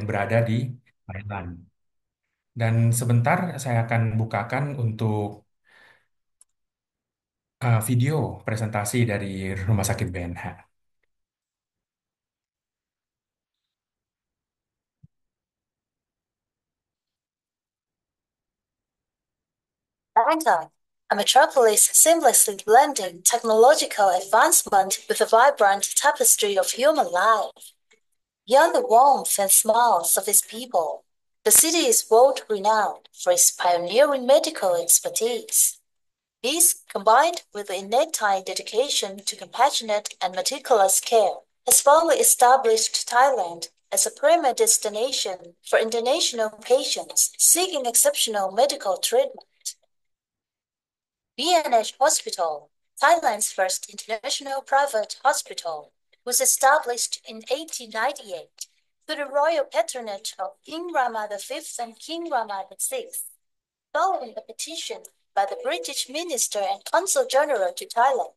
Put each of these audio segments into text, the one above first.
berada di Thailand. Dan sebentar saya akan bukakan untuk video presentasi dari Rumah Sakit BNH. Bangkok, a metropolis seamlessly blending technological advancement with a vibrant tapestry of human life. Beyond the warmth and smiles of its people, the city is world renowned for its pioneering medical expertise. These, combined with the innate Thai dedication to compassionate and meticulous care, has firmly established Thailand as a premier destination for international patients seeking exceptional medical treatment. BNH Hospital, Thailand's first international private hospital, was established in 1898 through the royal patronage of King Rama V and King Rama VI, following a petition by the British Minister and Consul General to Thailand,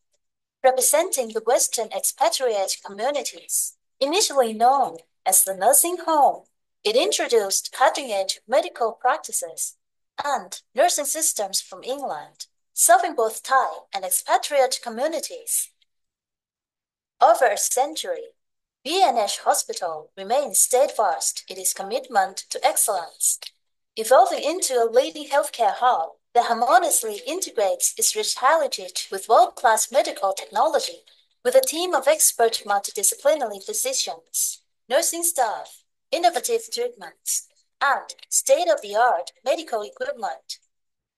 representing the Western expatriate communities. Initially known as the nursing home, it introduced cutting-edge medical practices and nursing systems from England, serving both Thai and expatriate communities. Over a century, BNH Hospital remains steadfast in its commitment to excellence, evolving into a leading healthcare hub that harmoniously integrates its rich heritage with world-class medical technology, with a team of expert multidisciplinary physicians, nursing staff, innovative treatments, and state-of-the-art medical equipment.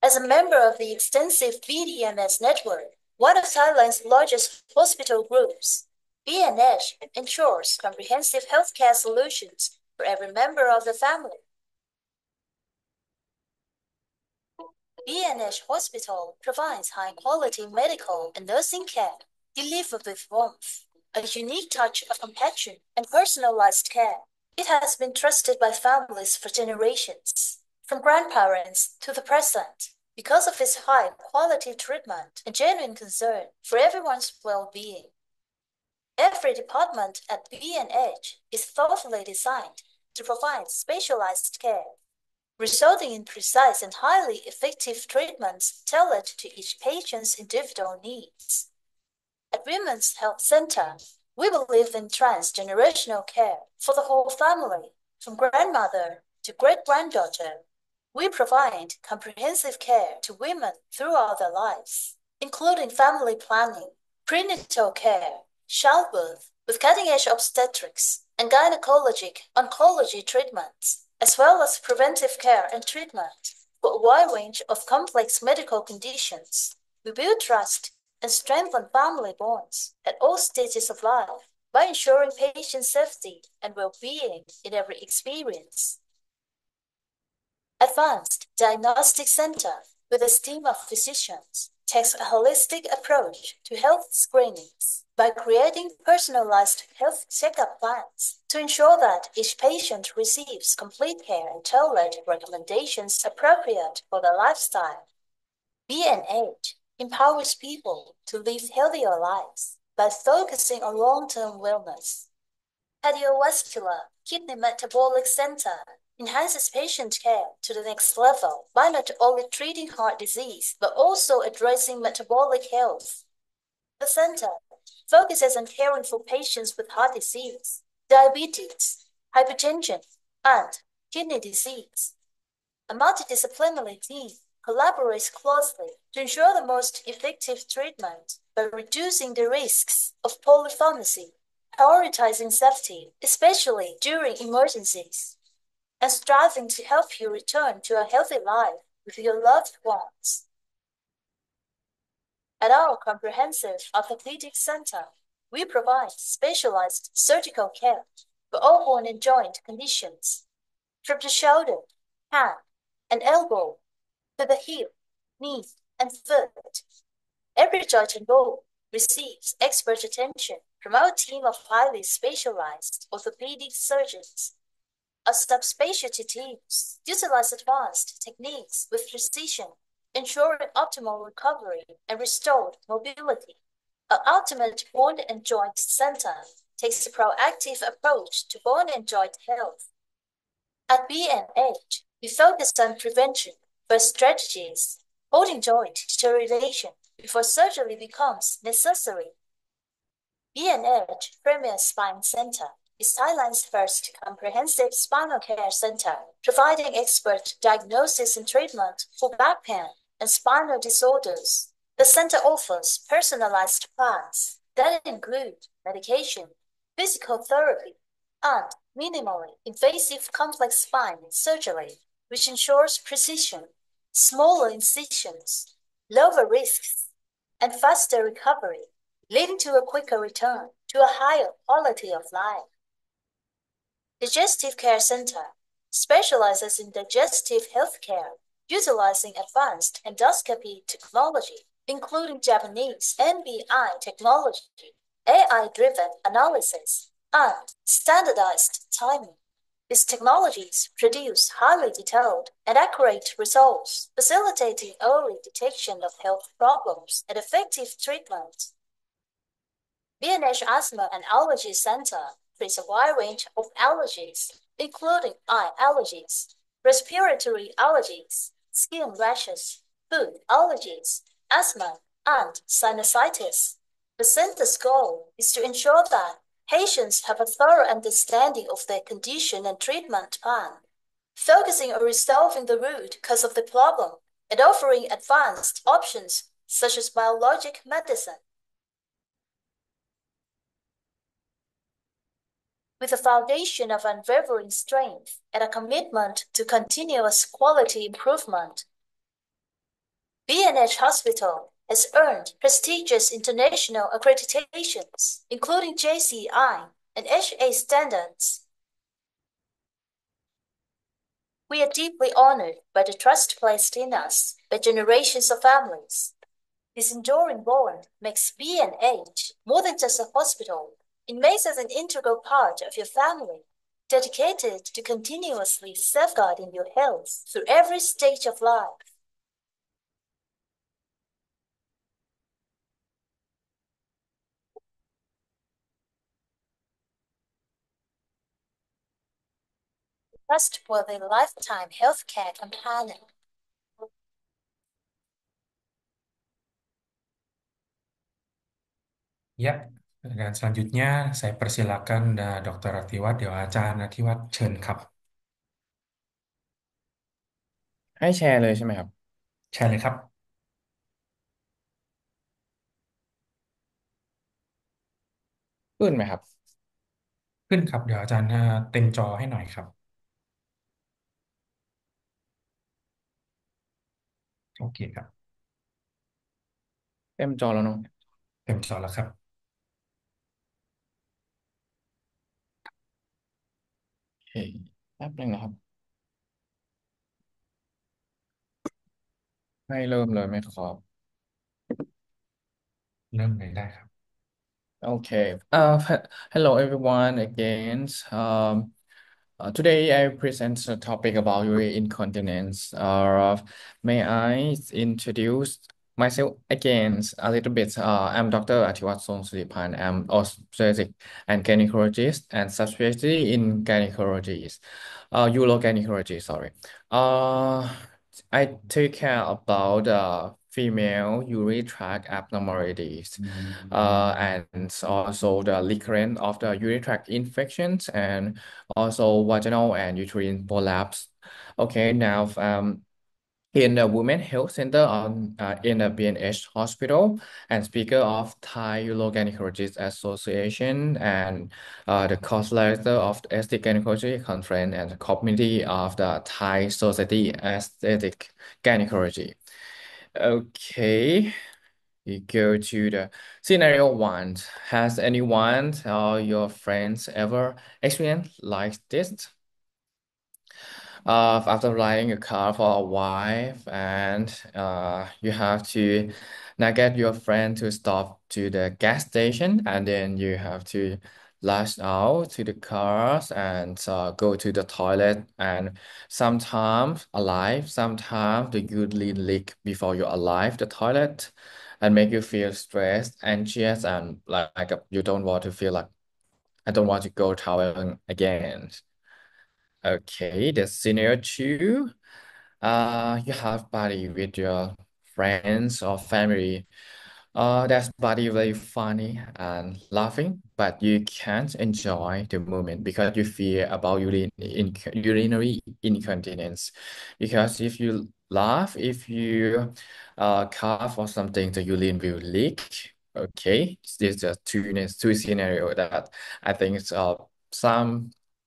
As a member of the extensive BDMS network, one of Thailand's largest hospital groups, BNH ensures comprehensive healthcare solutions for every member of the family. BNH Hospital provides high-quality medical and nursing care delivered with warmth, a unique touch of compassion and personalized care. It has been trusted by families for generations, from grandparents to the present, because of its high-quality treatment and genuine concern for everyone's well-being. Every department at BNH is thoughtfully designed to provide specialized care, resulting in precise and highly effective treatments tailored to each patient's individual needs. At Women's Health Center, we believe in transgenerational care for the whole family, from grandmother to great-granddaughter. We provide comprehensive care to women throughout their lives, including family planning, prenatal care, childbirth, with cutting-edge obstetrics and gynecologic oncology treatments, as well as preventive care and treatment for a wide range of complex medical conditions. We build trust and strengthen family bonds at all stages of life by ensuring patient safety and well-being in every experience. Advanced Diagnostic Center, with a team of physicians, takes a holistic approach to health screenings by creating personalized health checkup plans to ensure that each patient receives complete care and tailored recommendations appropriate for their lifestyle. BNH empowers people to live healthier lives by focusing on long-term wellness. Cardiovascular Kidney Metabolic Center enhances patient care to the next level by not only treating heart disease but also addressing metabolic health. The center focuses on caring for patients with heart disease, diabetes, hypertension, and kidney disease. A multidisciplinary team collaborates closely to ensure the most effective treatment by reducing the risks of polypharmacy, prioritizing safety, especially during emergencies, and striving to help you return to a healthy life with your loved ones. At our comprehensive orthopedic center, we provide specialized surgical care for all bone and joint conditions, from the shoulder, hand, and elbow to the hip, knee, and foot. Every joint and bone receives expert attention from our team of highly specialized orthopedic surgeons. Our subspecialty teams utilize advanced techniques with precision, ensuring optimal recovery and restored mobility. Our ultimate bone and joint center takes a proactive approach to bone and joint health, At B&H, we focus on prevention first strategies, holding joint deterioration before surgery becomes necessary. B&H Premier Spine Center is Thailand's first comprehensive spinal care center, providing expert diagnosis and treatment for back pain and spinal disorders. The center offers personalized plans that include medication, physical therapy, and minimally invasive complex spine surgery, which ensures precision, smaller incisions, lower risks, and faster recovery, leading to a quicker return to a higher quality of life. Digestive Care Center specializes in digestive health care, utilizing advanced endoscopy technology, including Japanese NBI technology, AI-driven analysis, and standardized timing. These technologies produce highly detailed and accurate results, facilitating early detection of health problems and effective treatment. B&H Asthma and Allergy Center treats a wide range of allergies, including eye allergies, respiratory allergies, skin rashes, food allergies, asthma, and sinusitis. The center's goal is to ensure that patients have a thorough understanding of their condition and treatment plan, focusing on resolving the root cause of the problem and offering advanced options such as biologic medicine. With a foundation of unwavering strength and a commitment to continuous quality improvement, B&H Hospital has earned prestigious international accreditations, including JCI and HA standards. We are deeply honored by the trust placed in us by generations of families. This enduring bond makes B&H more than just a hospital. It makes us an integral part of your family, dedicated to continuously safeguarding your health through every stage of life. Trustworthy lifetime healthcare companion. Ya, dan selanjutnya saya persilakan Dr. Ratiwat, Dewa Acarya Ratiwat, chenครับให้แชร์เลยใช่ไหมครับเชิญเลยครับขึ้นไหมครับขึ้นครับเดี๋ยวอาจารย์เต็มจอให้หน่อยครับโอเคครับเต็มจอแล้วเนาะเต็มจอแล้วครับโอเคแป๊บหนึงนะครับให้เริ่มเลยไหมครับ เริ่มเลยได้ครับ Okay. Hello everyone again. Today I present a topic about urinary incontinence. May I introduce myself again a little bit? I'm Dr. Atiwat Songsulipan. I'm obstetric and gynecologist and subspecialty in gynecology, urogynecology, sorry. Uh, I take care about female urinary tract abnormalities, and also the recurrence of the urinary tract infections and also vaginal and uterine prolapse. Okay, now in the Women Health Center in the B&H Hospital and speaker of Thai Urogynecologists Association and the co-leader of the Aesthetic Gynecology Conference and the committee of the Thai Society Aesthetic Gynecology. Okay, we go to the scenario one. Has anyone or your friends ever experienced like this? After riding a car for a while and you have to now get your friend to stop to the gas station and then you have to lash out to the cars and go to the toilet and sometimes alive, sometimes the urine leak before you arrive the toilet and make you feel stressed, anxious, and you don't want to feel like I don't want to go traveling again. Okay, the scenario two. You have party with your friends or family. That's body very funny and laughing, but you can't enjoy the moment because you fear about urinary incontinence. Because if you laugh, if you cough or something, the urine will leak. Okay, this is a two scenario that I think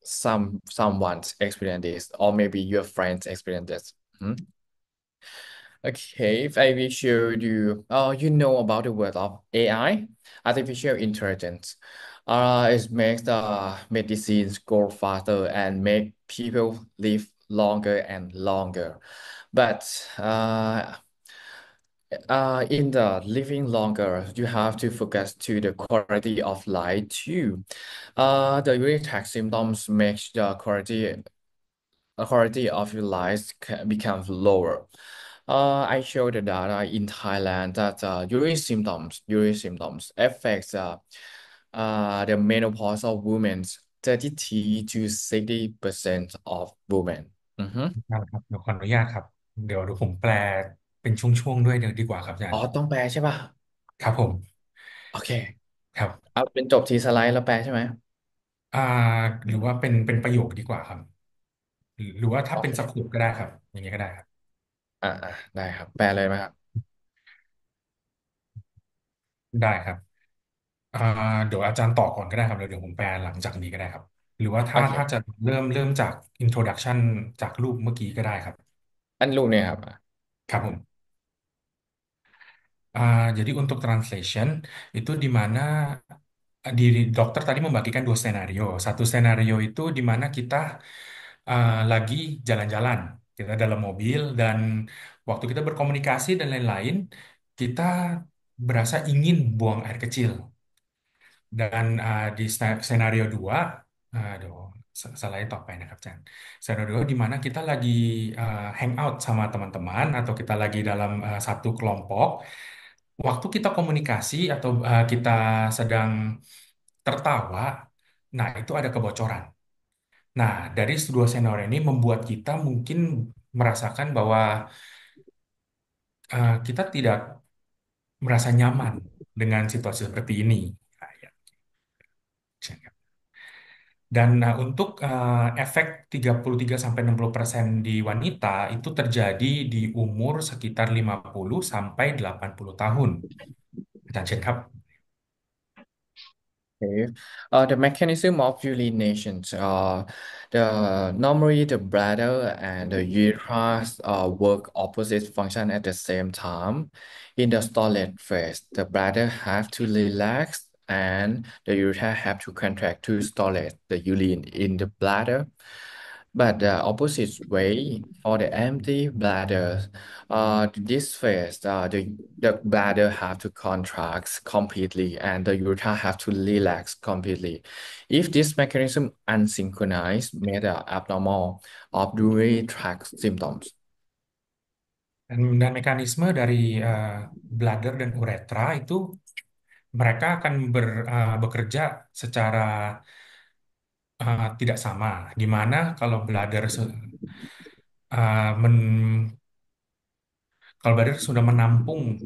someone's experience this, or maybe your friends experience this. Hmm? Okay, if I will show you, you know about the word of AI, artificial intelligence. It makes the medicines go faster and make people live longer and longer. But in the living longer, you have to focus to the quality of life too. The urinary tract symptoms makes the quality of your life becomes lower. I showed the data in Thailand that urine symptoms affects the menopausal women 33 to 60% of women. Mhm. นะครับเดี๋ยวขออนุญาตครับเดี๋ยวผมแปลเป็นช่วงๆด้วยเดี๋ยวดีกว่าครับอาจารย์อ๋อต้องแปลใช่ป่ะครับผมโอเคครับเอาเป็นจบทีสไลด์แล้วแปลใช่ไหมอ่าหรือว่าเป็นประโยคดีกว่าครับหรือว่าถ้าเป็นสรุโอเคปก็ได้ครับอย่างเงี้ยก็ได้ครับได้ครับแปลเลยไหมครับได้ครับอ่าเดี๋ยวอาจารย์ต่อก่อนก็ได้ครับเดี๋ยวผมแปลหลังจากนี้ก็ได้ครับหรือว่าโอถ้าจะเคเริ่มจาก introduction จากรูปเมื่อกี้ก็ได้ครับอันรูปเนี่ยครับครับผม Jadi untuk translation itu di mana dokter tadi membagikan dua skenario. Satu skenario itu di mana kita lagi jalan-jalan, kita dalam mobil dan waktu kita berkomunikasi dan lain-lain, kita berasa ingin buang air kecil. Dan di skenario dua, aduh, salahnyaต่อไปนะครับChan. Skenario dua di mana kita lagi hangout sama teman-teman atau kita lagi dalam satu kelompok. Waktu kita komunikasi atau kita sedang tertawa, nah itu ada kebocoran. Nah, dari dua skenario ini membuat kita mungkin merasakan bahwa kita tidak merasa nyaman dengan situasi seperti ini. Nah, ya. Dan untuk efek 33-60% di wanita itu terjadi di umur sekitar 50 sampai 80 tahun. Aจารย์เชิญครับ Okay. The mechanism of urination. Normally the bladder and the uterus work opposite function at the same time. In the stalled phase, the bladder have to relax and the uterus have to contract to storage the urine in the bladder. But the opposite way for the empty bladder, this phase, the bladder have to contract completely and the ureter have to relax completely. If this mechanism unsynchronized, may the abnormal of urinary tract symptoms. Dan mekanisme dari bladder dan uretra itu mereka akan bekerja secara tidak sama. Di mana kalau kalau bladder sudah menampung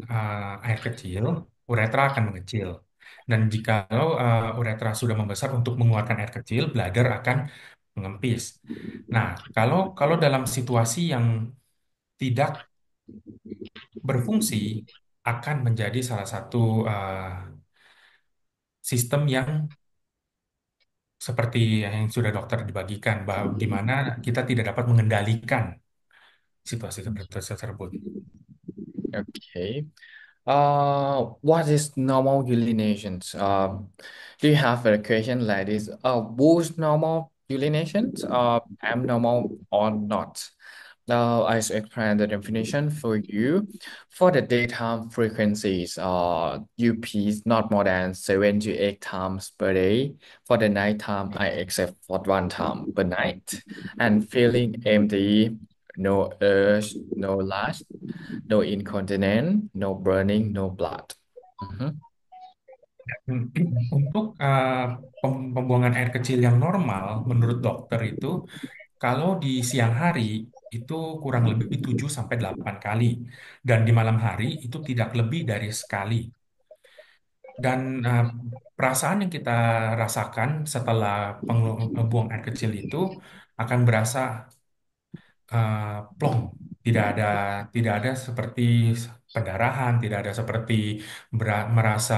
air kecil, uretra akan mengecil. Dan jika uretra sudah membesar untuk mengeluarkan air kecil, bladder akan mengempis. Nah, kalau dalam situasi yang tidak berfungsi, akan menjadi salah satu sistem yang seperti yang sudah dokter dibagikan, bahwa di mana kita tidak dapat mengendalikan situasi seperti tersebut. Okay. What is normal urinations? Do you have a question like this? What's normal urinations? Abnormal or not? Now I explain the definition for you. For the daytime frequencies, you pee not more than 7 to 8 times per day. For the nighttime, I accept for 1 time per night. And feeling empty, no urge, no lust, no incontinence, no burning, no blood. Mhm. Untuk pembuangan air kecil yang normal, menurut dokter itu Kalau di siang hari itu kurang lebih 7 sampai 8 kali dan di malam hari itu tidak lebih dari sekali. Dan perasaan yang kita rasakan setelah buang air kecil itu akan berasa eh, plong, tidak ada seperti pendarahan, tidak ada seperti merasa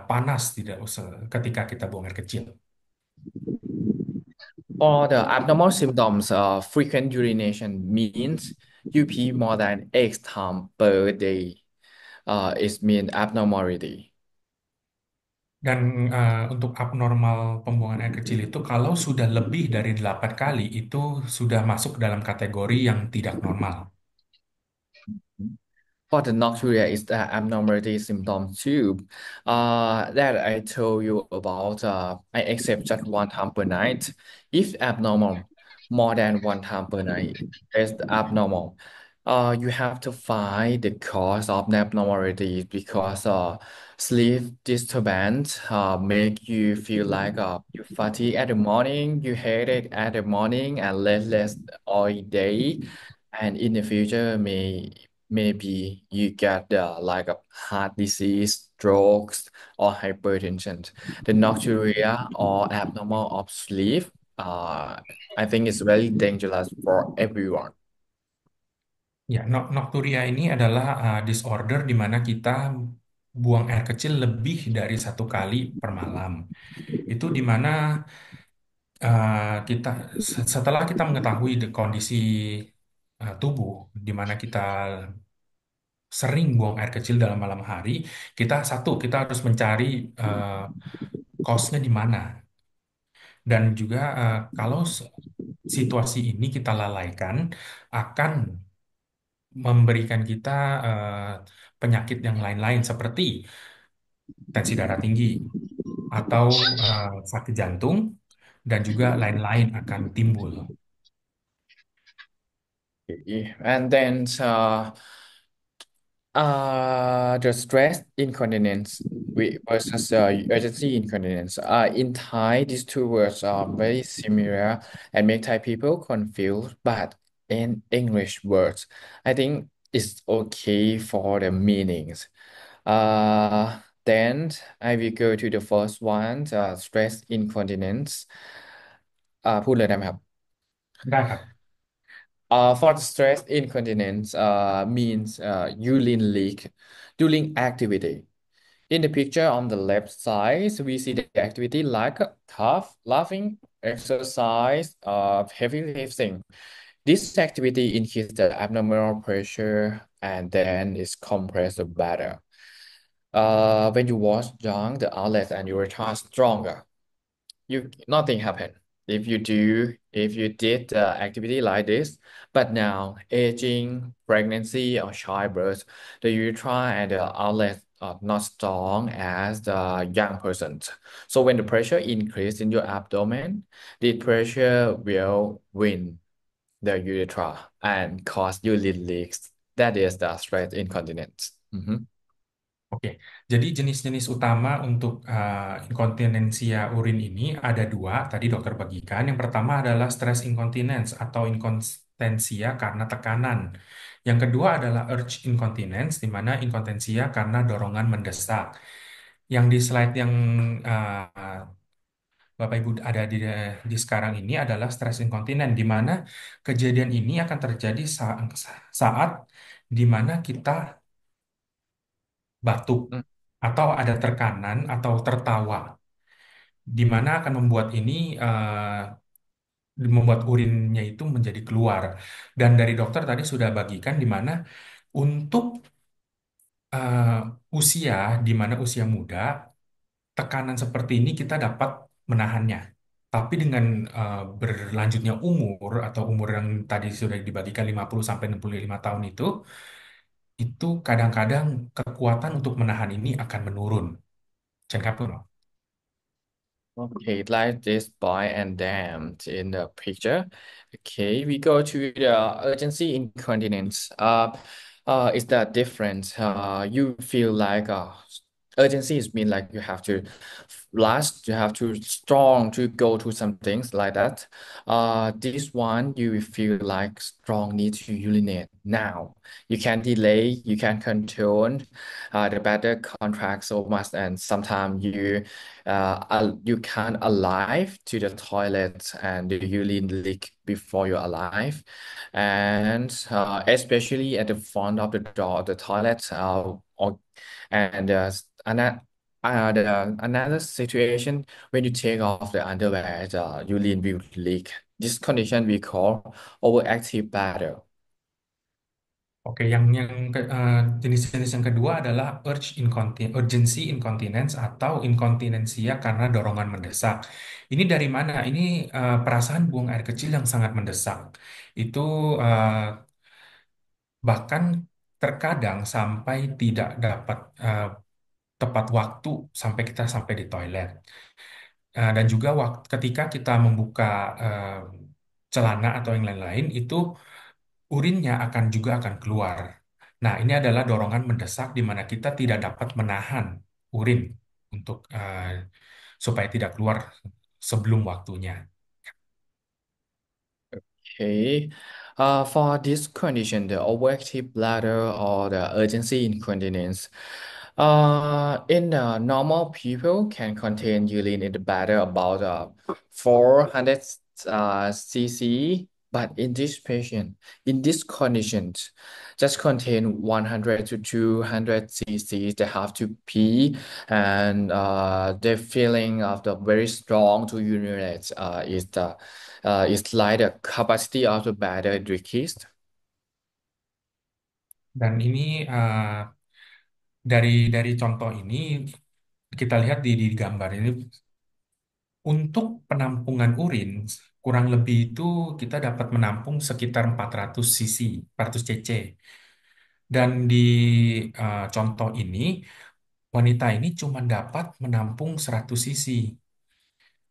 panas tidak usah ketika kita buang air kecil. For the abnormal symptoms, frequent urination means you pee more than X times per day. It means abnormality. Dan untuk abnormal pembuangan air kecil itu kalau sudah lebih dari 8 kali itu sudah masuk dalam kategori yang tidak normal. For the nocturia is the abnormality symptom too. That I told you about. I accept just one time per night. If abnormal, more than one time per night is abnormal. You have to find the cause of the abnormality because sleep disturbance make you feel like you fatigue at the morning, you headache at the morning, and restless all day. And in the future, maybe you get like a heart disease, strokes, or hypertension. The nocturia or abnormal of sleep, I think it's very dangerous for everyone. Ya, nokturia ini adalah disorder di mana kita buang air kecil lebih dari 1 kali per malam. Itu di mana kita setelah kita mengetahui kondisi tubuh di mana kita sering buang air kecil dalam malam hari, kita harus mencari uh, cause-nya di mana. Dan juga kalau situasi ini kita lalaikan, akan memberikan kita eh, penyakit yang lain-lain seperti tensi darah tinggi atau sakit jantung dan juga lain-lain akan timbul. And then the stress incontinence versus urgency incontinence. In Thai, these two words are very similar and make Thai people confused. But in English words, I think it's okay for the meanings. Then I will go to the first one, stress incontinence. พูดเลยได้ไหมครับ ได้ครับ For the stress incontinence means urine leak during activity. In the picture on the left side, we see the activity like cough, laughing, exercise, heavy lifting. This activity increases the abdominal pressure and then is compressed better. When you was young, the outlet and urethra stronger. Nothing happened if you did activity like this. But now aging, pregnancy, or childbirth, the urethra and the outlet are not strong as the young person. So when the pressure increase in your abdomen, the pressure will win the urethra and cause urine leaks. That is the stress incontinence. Mhm. Oke, jadi jenis-jenis utama untuk inkontinensia urin ini ada dua, tadi dokter bagikan. Yang pertama adalah stress incontinence atau inkontinensia karena tekanan. Yang kedua adalah urge incontinence, di mana inkontinensia karena dorongan mendesak. Yang di slide yang Bapak Ibu ada di sekarang ini adalah stress incontinence, di mana kejadian ini akan terjadi saat di mana kita batuk Mm. atau ada tekanan atau tertawa, di mana akan membuat ini membuat urinnya itu menjadi keluar. Dan dari dokter tadi sudah bagikan di mana untuk eh, usia, di mana usia muda, tekanan seperti ini kita dapat menahannya. Tapi dengan berlanjutnya umur atau umur yang tadi sudah dibagikan 50 sampai 65 tahun itu kadang-kadang kekuatan untuk menahan ini akan menurun. Chen Kapur. Okay, like this boy and them in the picture. Okay, we go to the urgency incontinence. Is that different? You feel like urgency is mean like you have to last, you have to strong to go to some things like that. This one you will feel like strong need to urinate now. You can delay, you can control the better contract so much, and sometimes you can't arrive to the toilet and the urine leak before you arrive, and especially at the front of the door of the toilet, or and another situation when you take off the underwear, the urine will leak. This condition we call overactive bladder. Oke, jenis-jenis yang kedua adalah urgency incontinence atau inkontinensia karena dorongan mendesak. Ini dari mana? Ini perasaan buang air kecil yang sangat mendesak. Itu eh, bahkan terkadang sampai tidak dapat tepat waktu sampai kita sampai di toilet. Dan juga ketika kita membuka eh, celana atau yang lain-lain, itu urinnya akan keluar. Nah, ini adalah dorongan mendesak di mana kita tidak dapat menahan urin untuk supaya tidak keluar sebelum waktunya. Okay. For this condition, the overactive bladder or the urgency incontinence, in the normal people can contain urine in the bladder about 400 cc, but in this patient, in this condition, just contain 100 to 200 cc. They have to pee, and the feeling of the very strong to urinate is like the capacity of the bladder decreased. Dan ini dari contoh ini kita lihat di gambar ini untuk penampungan urin kurang lebih itu kita dapat menampung sekitar 400 cc, 400 cc. Dan di contoh ini wanita ini cuma dapat menampung 100 cc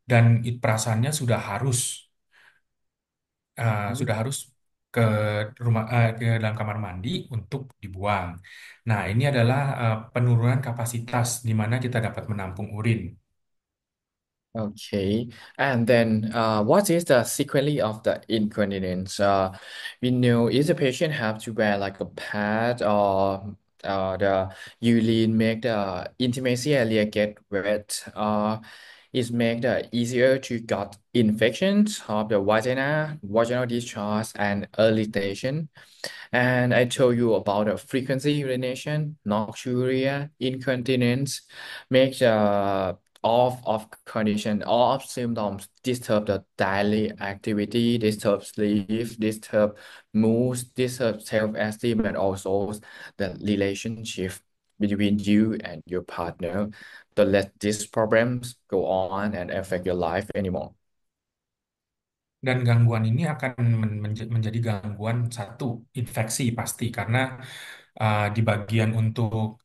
dan perasaannya sudah harus ke ke dalam kamar mandi untuk dibuang. Nah, ini adalah penurunan kapasitas di mana kita dapat menampung urin. Okay, and then what is the sequelae of the incontinence? We know if the patient have to wear like a pad, or the urine make the intimacy area get wet, it make the easier to get infections of the vagina, vaginal discharge, and irritation. And I told you about the frequency urination, nocturia, incontinence, makes all of condition, all of symptoms disturb the daily activity, disturb sleep, disturb mood, disturb self-esteem, and also the relationship between you and your partner. Don't let these problems go on and affect your life anymore. Dan gangguan ini akan menjadi gangguan satu, infeksi pasti, karena di bagian untuk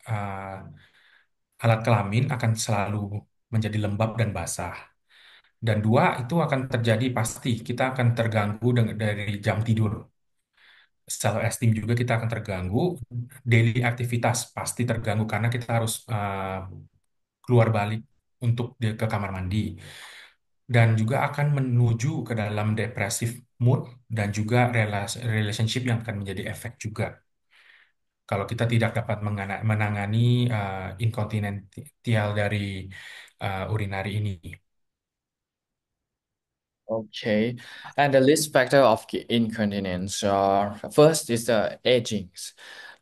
alat kelamin akan selalu menjadi lembab dan basah. Dan dua, itu akan terjadi pasti, kita akan terganggu dari jam tidur. Self esteem juga kita akan terganggu, daily aktivitas pasti terganggu karena kita harus keluar balik untuk ke kamar mandi. Dan juga akan menuju ke dalam depresif mood dan juga relationship yang akan menjadi efek juga. Kalau kita tidak dapat menangani inkontinensial dari urinari ini. Okay, and the risk factor of incontinence. First is the aging.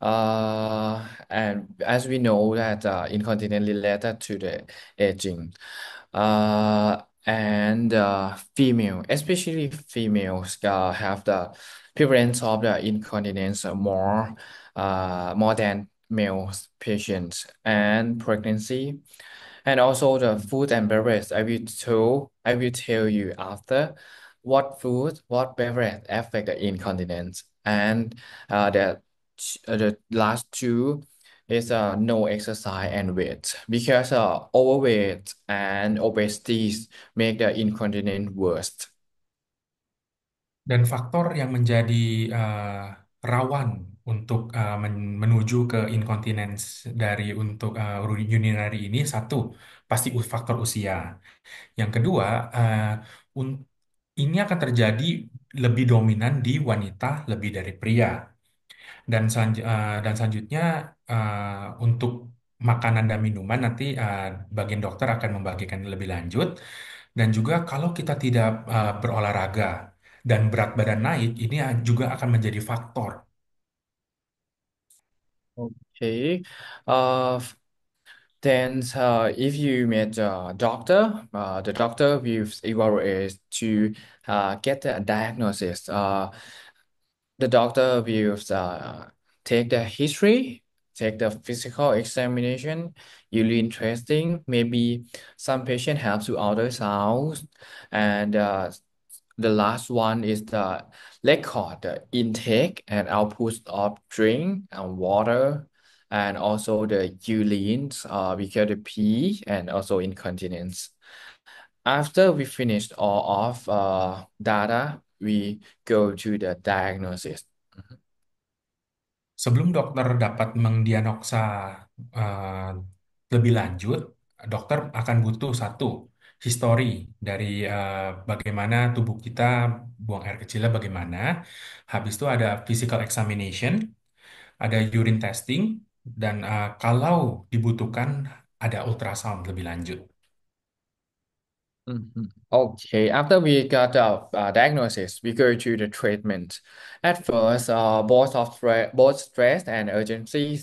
And as we know that incontinence related to the aging. And female, especially females, have the prevalence of the incontinence more than male patients, and pregnancy, and also the food and beverage. I will tell you after what food, what beverage affect the incontinence. And the last two is no exercise and weight, because overweight and obesity make the incontinence worse. Dan faktor yang menjadi rawan untuk menuju ke incontinence dari untuk urinary ini satu pasti faktor usia. Yang kedua, un- ini akan terjadi lebih dominan di wanita lebih dari pria. Dan selanjutnya untuk makanan dan minuman nanti bagian dokter akan membagikan lebih lanjut. Dan juga kalau kita tidak berolahraga dan berat badan naik, ini juga akan menjadi faktor. Okay. Uh, then if you meet a doctor, the doctor will evaluate to get the diagnosis. The doctor will take the history, take the physical examination, urine testing. Maybe some patient have to ultrasound, and the last one is the record, the intake and output of drink and water, and also the urine, we get the pee, and also incontinence. After we finished all of data, we go to the diagnosis. Sebelum dokter dapat mendiagnosa eh, lebih lanjut, dokter akan butuh satu histori dari bagaimana tubuh kita buang air kecilnya bagaimana. Habis itu ada physical examination, ada urine testing, dan kalau dibutuhkan ada ultrasound lebih lanjut. Mhm. Okay, after we got the diagnosis, we go to the treatment. At first, both stress and urgency,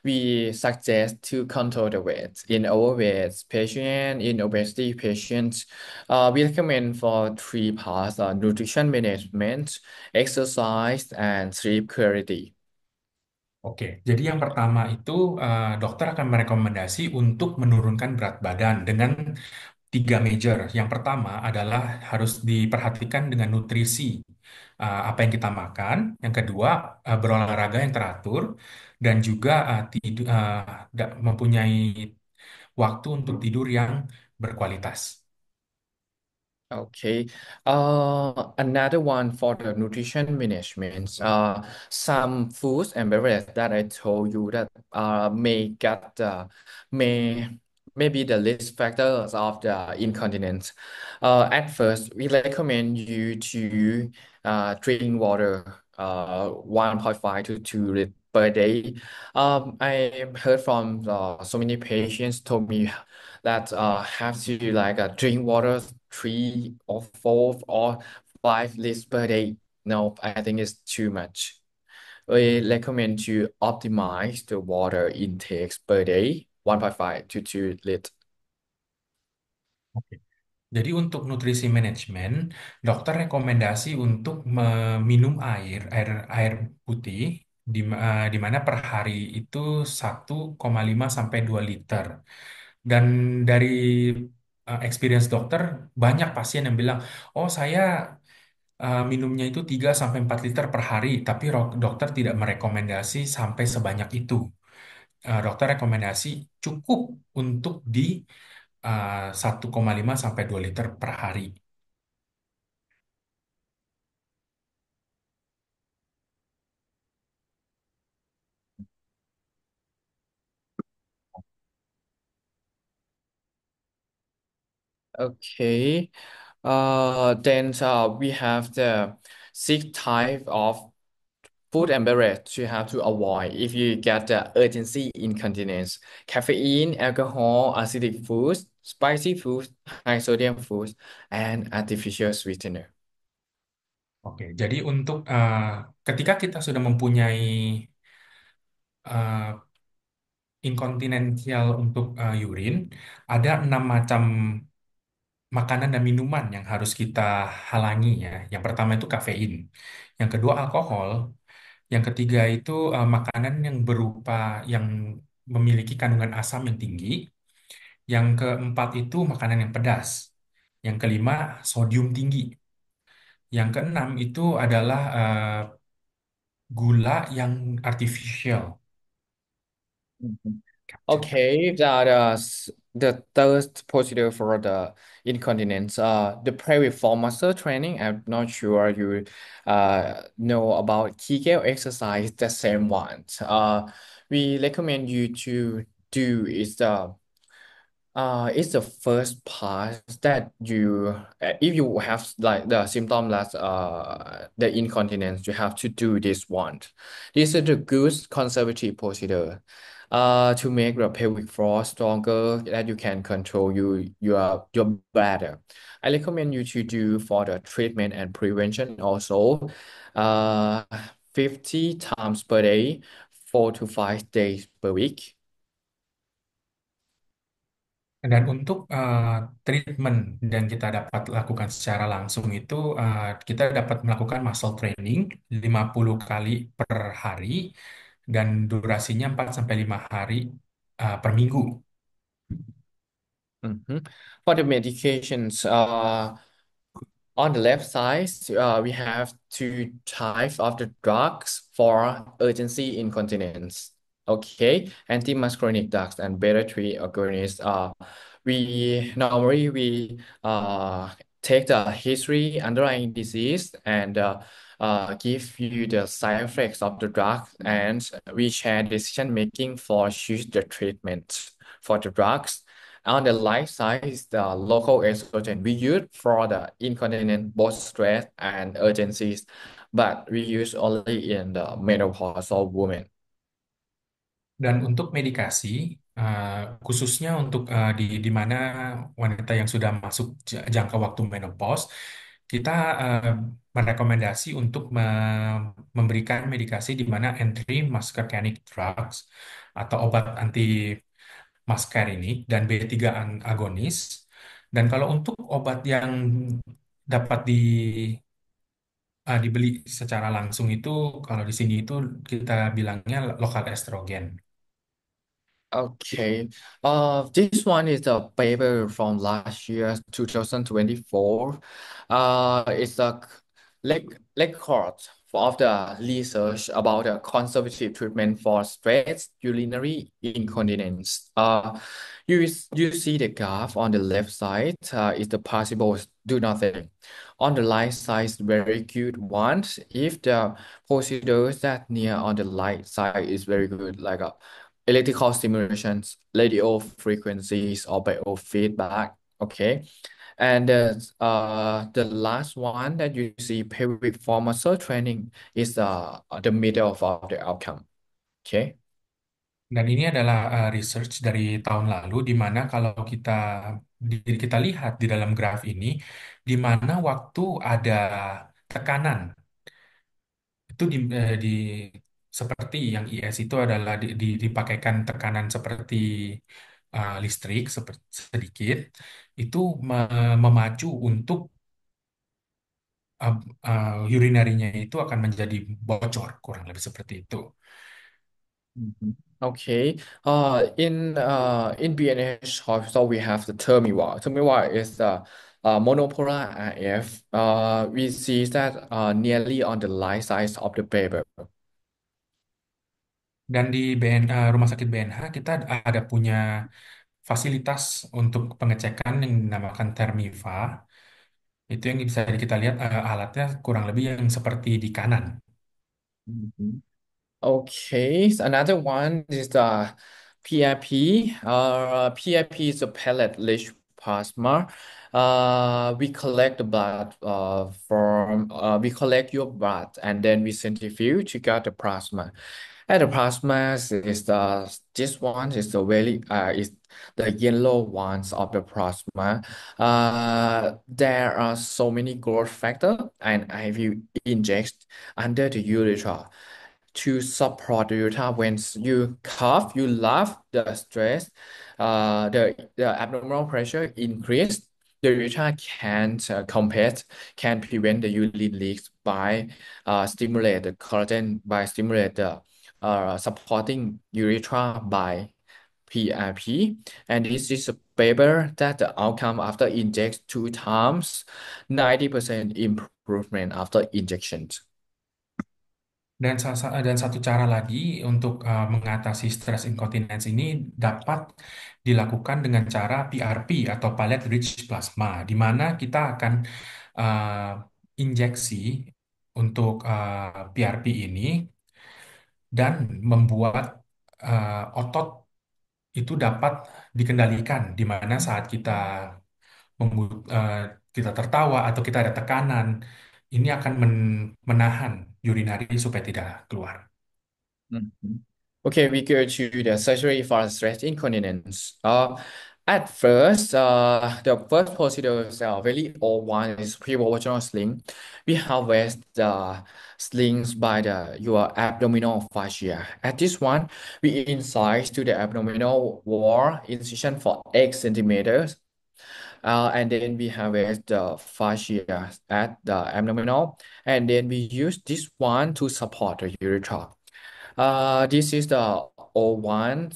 we suggest to control the weight. In overweight patient, in obesity patients, we recommend for three parts: nutrition management, exercise, and sleep quality. Oke, jadi yang pertama itu dokter akan merekomendasi untuk menurunkan berat badan dengan tiga major. Yang pertama adalah harus diperhatikan dengan nutrisi, apa yang kita makan. Yang kedua, berolahraga yang teratur dan juga mempunyai waktu untuk tidur yang berkualitas. Okay. Another one for the nutrition management. Some foods and beverages that I told you that may get may maybe the risk factors of the incontinence. At first, we recommend you to drink water 1.5 to 2 liters per day. I heard from so many patients told me that have to like drink water 3 or 4 or 5 liters per day. No, I think it's too much. We recommend to optimize the water intakes per day, 1.5 to 2 liters. Oke. Jadi untuk nutrisi manajemen, dokter rekomendasi untuk meminum air putih di mana per hari itu 1,5 sampai 2 liter. Dan dari experience dokter, banyak pasien yang bilang, "Oh, saya minumnya itu 3 sampai 4 liter per hari, tapi dokter tidak merekomendasi sampai sebanyak itu." Dokter rekomendasi cukup untuk di 1,5 sampai 2 liter per hari. Okay. Then we have the six type of food and beverage you have to avoid if you get the urgency incontinence: caffeine, alcohol, acidic foods, spicy foods, high sodium foods, and artificial sweetener. Oke, jadi untuk ketika kita sudah mempunyai uh, inkontinensial untuk urin, ada 6 macam makanan dan minuman yang harus kita halangi ya. Yang pertama itu kafein, yang kedua alkohol, yang ketiga itu makanan yang berupa yang memiliki kandungan asam yang tinggi, yang keempat itu makanan yang pedas, yang kelima sodium tinggi, yang keenam itu adalah gula yang artificial. Mhm. Okay, the third procedure for the incontinence, the pelvic floor muscle training. I'm not sure you know about Kegel exercise, the same one. We recommend you to do is the it's the first part that you, if you have like the symptom that the incontinence, you have to do this one. This is the good conservative procedure. To make the pelvic floor stronger, that you can control your bladder. I recommend you to do for the treatment and prevention also. Uh, 50 times per day, 4 to 5 days per week. Dan untuk treatment dan kita dapat lakukan secara langsung itu kita dapat melakukan muscle training 50 kali per hari dan durasinya 4 sampai 5 hari per minggu. Mhm. For the medications, on the left side, we have two types of the drugs for urgency incontinence. Okay, antimuscarinic drugs and beta-3 agonists. We normally take the history, underlying disease, and give you the side effects of the drug, and we share decision making for choose the treatment for the drugs. On the light side is the local estrogen we use for the incontinence, both stress and urgencies, but we use only in the menopausal women. Dan untuk medikasi, khususnya untuk di mana wanita yang sudah masuk jangka waktu menopause, kita eh, merekomendasi untuk memberikan medikasi di mana entry muscarinic drugs atau obat anti muscarinic dan B3 agonis. Dan kalau untuk obat yang dapat dibeli secara langsung itu, kalau di sini itu kita bilangnya lokal estrogen. Okay. This one is a paper from last year, 2024. It's a record of the research about the conservative treatment for stress urinary incontinence. You see the graph on the left side, is the possible do nothing. On the right side is very good one. If the procedures that near on the right side is very good, like a electrical stimulations, radio frequencies, or biofeedback. Okay. And the last one that you see, pelvic floor muscle training, is the middle of the outcome. Okay. Dan ini adalah research dari tahun lalu, di mana kalau kita lihat di dalam graf ini, di mana waktu ada tekanan itu seperti yang IS itu adalah dipakaikan tekanan seperti listrik sedikit, itu memacu untuk uh, urinarinya itu akan menjadi bocor, kurang lebih seperti itu. Mhm. Okay. In BNH hospital we have the Termivar. Termivar is the monopolar IF. We see that nearly on the right side of the paper. Dan di Rumah Sakit BNH kita ada punya fasilitas untuk pengecekan yang dinamakan Termiva. Itu yang bisa kita lihat alatnya kurang lebih yang seperti di kanan. Mhm. Okay, so another one is the PIP. PIP is a pellet-rich plasma. We collect your blood and then we centrifuge to get the plasma. And the plasma is this one is the is the yellow ones of the plasma. There are so many growth factor, and I will inject under the urethra to support the urethra. When you cough, you laugh, the stress, the abdominal pressure increase. The urethra can prevent the urine leaks by stimulate the collagen, by stimulate the supporting urethra by PRP. And this is a paper that the outcome after inject 2 times, 90% improvement after injections. Dan satu cara lagi untuk mengatasi stres incontinence ini dapat dilakukan dengan cara PRP atau palate rich plasma, di mana kita akan injeksi untuk PRP ini dan membuat otot itu dapat dikendalikan, di mana saat kita kita tertawa atau kita ada tekanan, ini akan menahan urinari supaya tidak keluar. Mhm. Okay, we go to the surgery for stress incontinence. At first, the first procedures are very old one is pre-vaginal sling. We harvest the slings by the your abdominal fascia. At this one, we incise to the abdominal wall incision for 8 centimeters. And then we harvest the fascia at the abdominal, and then we use this one to support the urethra. This is the old one,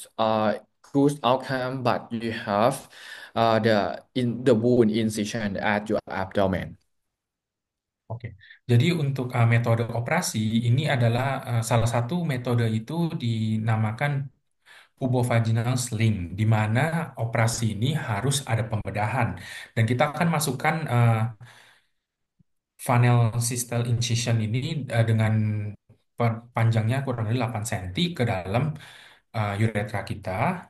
good outcome, but you have the wound incision at your abdomen. Oke, jadi untuk metode operasi ini adalah salah satu metode itu dinamakan pubovaginal sling, di mana operasi ini harus ada pembedahan dan kita akan masukkan funnel system incision ini dengan panjangnya kurang lebih 8 cm ke dalam uretra kita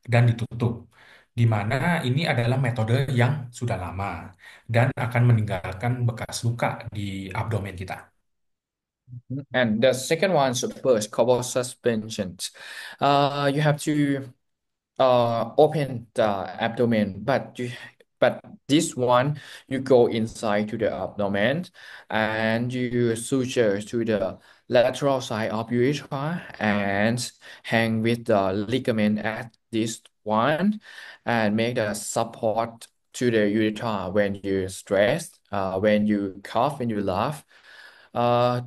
dan ditutup. Di mana ini adalah metode yang sudah lama dan akan meninggalkan bekas luka di abdomen kita. And the second one is burst couple suspensions. You have to open the abdomen, but this one you go inside to the abdomen and you suture to the lateral side of urethra and hang with the ligament at this one and make the support to the urethra when you stress, when you cough, when you laugh.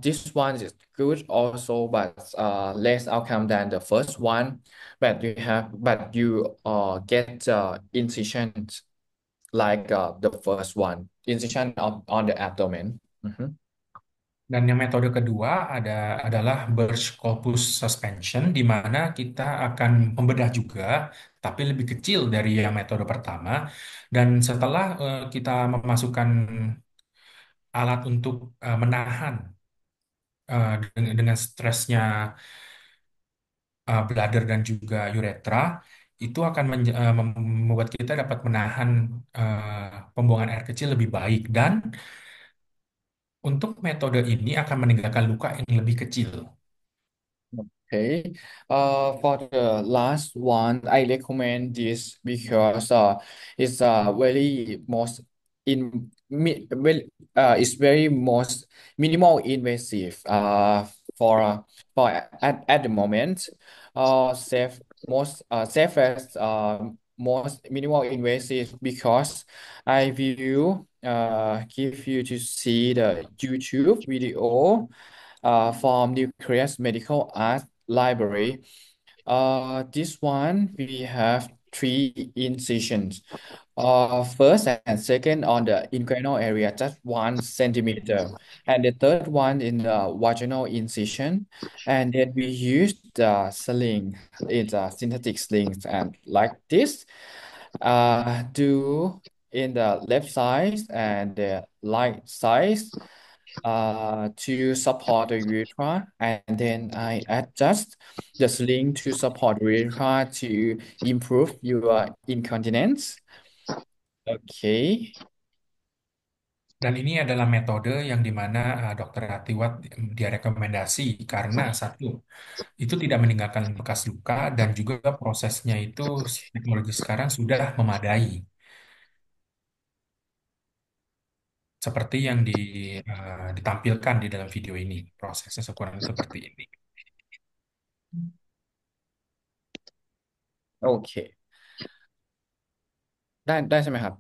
This one is good also, but less outcome than the first one. But you get incisions like the first one, incision on the abdomen. Mhm. Dan yang metode kedua adalah Birch Corpus Suspension, di mana kita akan membedah juga, tapi lebih kecil dari yang metode pertama. Dan setelah kita memasukkan alat untuk menahan dengan stresnya bladder dan juga uretra, itu akan membuat kita dapat menahan pembuangan air kecil lebih baik. Dan untuk metode ini akan meninggalkan luka yang lebih kecil. Okay. For the last one, I recommend this because it's very most in mi well it's very most minimal invasive for at the moment safe most safest most minimal invasive because I will give you to see the YouTube video from Nucleus Medical Art Library. This one we have three incisions. First and second on the inguinal area, just 1 centimeter, and the third one in the vaginal incision. And then we use the sling, it's a synthetic slings, and like this, do in the left side and the right side to support the urethra, and then I adjust the sling to support urethra to improve your incontinence. Okay. Dan ini adalah metode yang dimana Dokter Atiwat dia rekomendasi karena satu, itu tidak meninggalkan bekas luka dan juga prosesnya itu teknologi sekarang sudah memadai. Seperti yang ditampilkan di dalam video ini, prosesnya sekurang seperti ini. โอเคได้ใช่ไหมครับ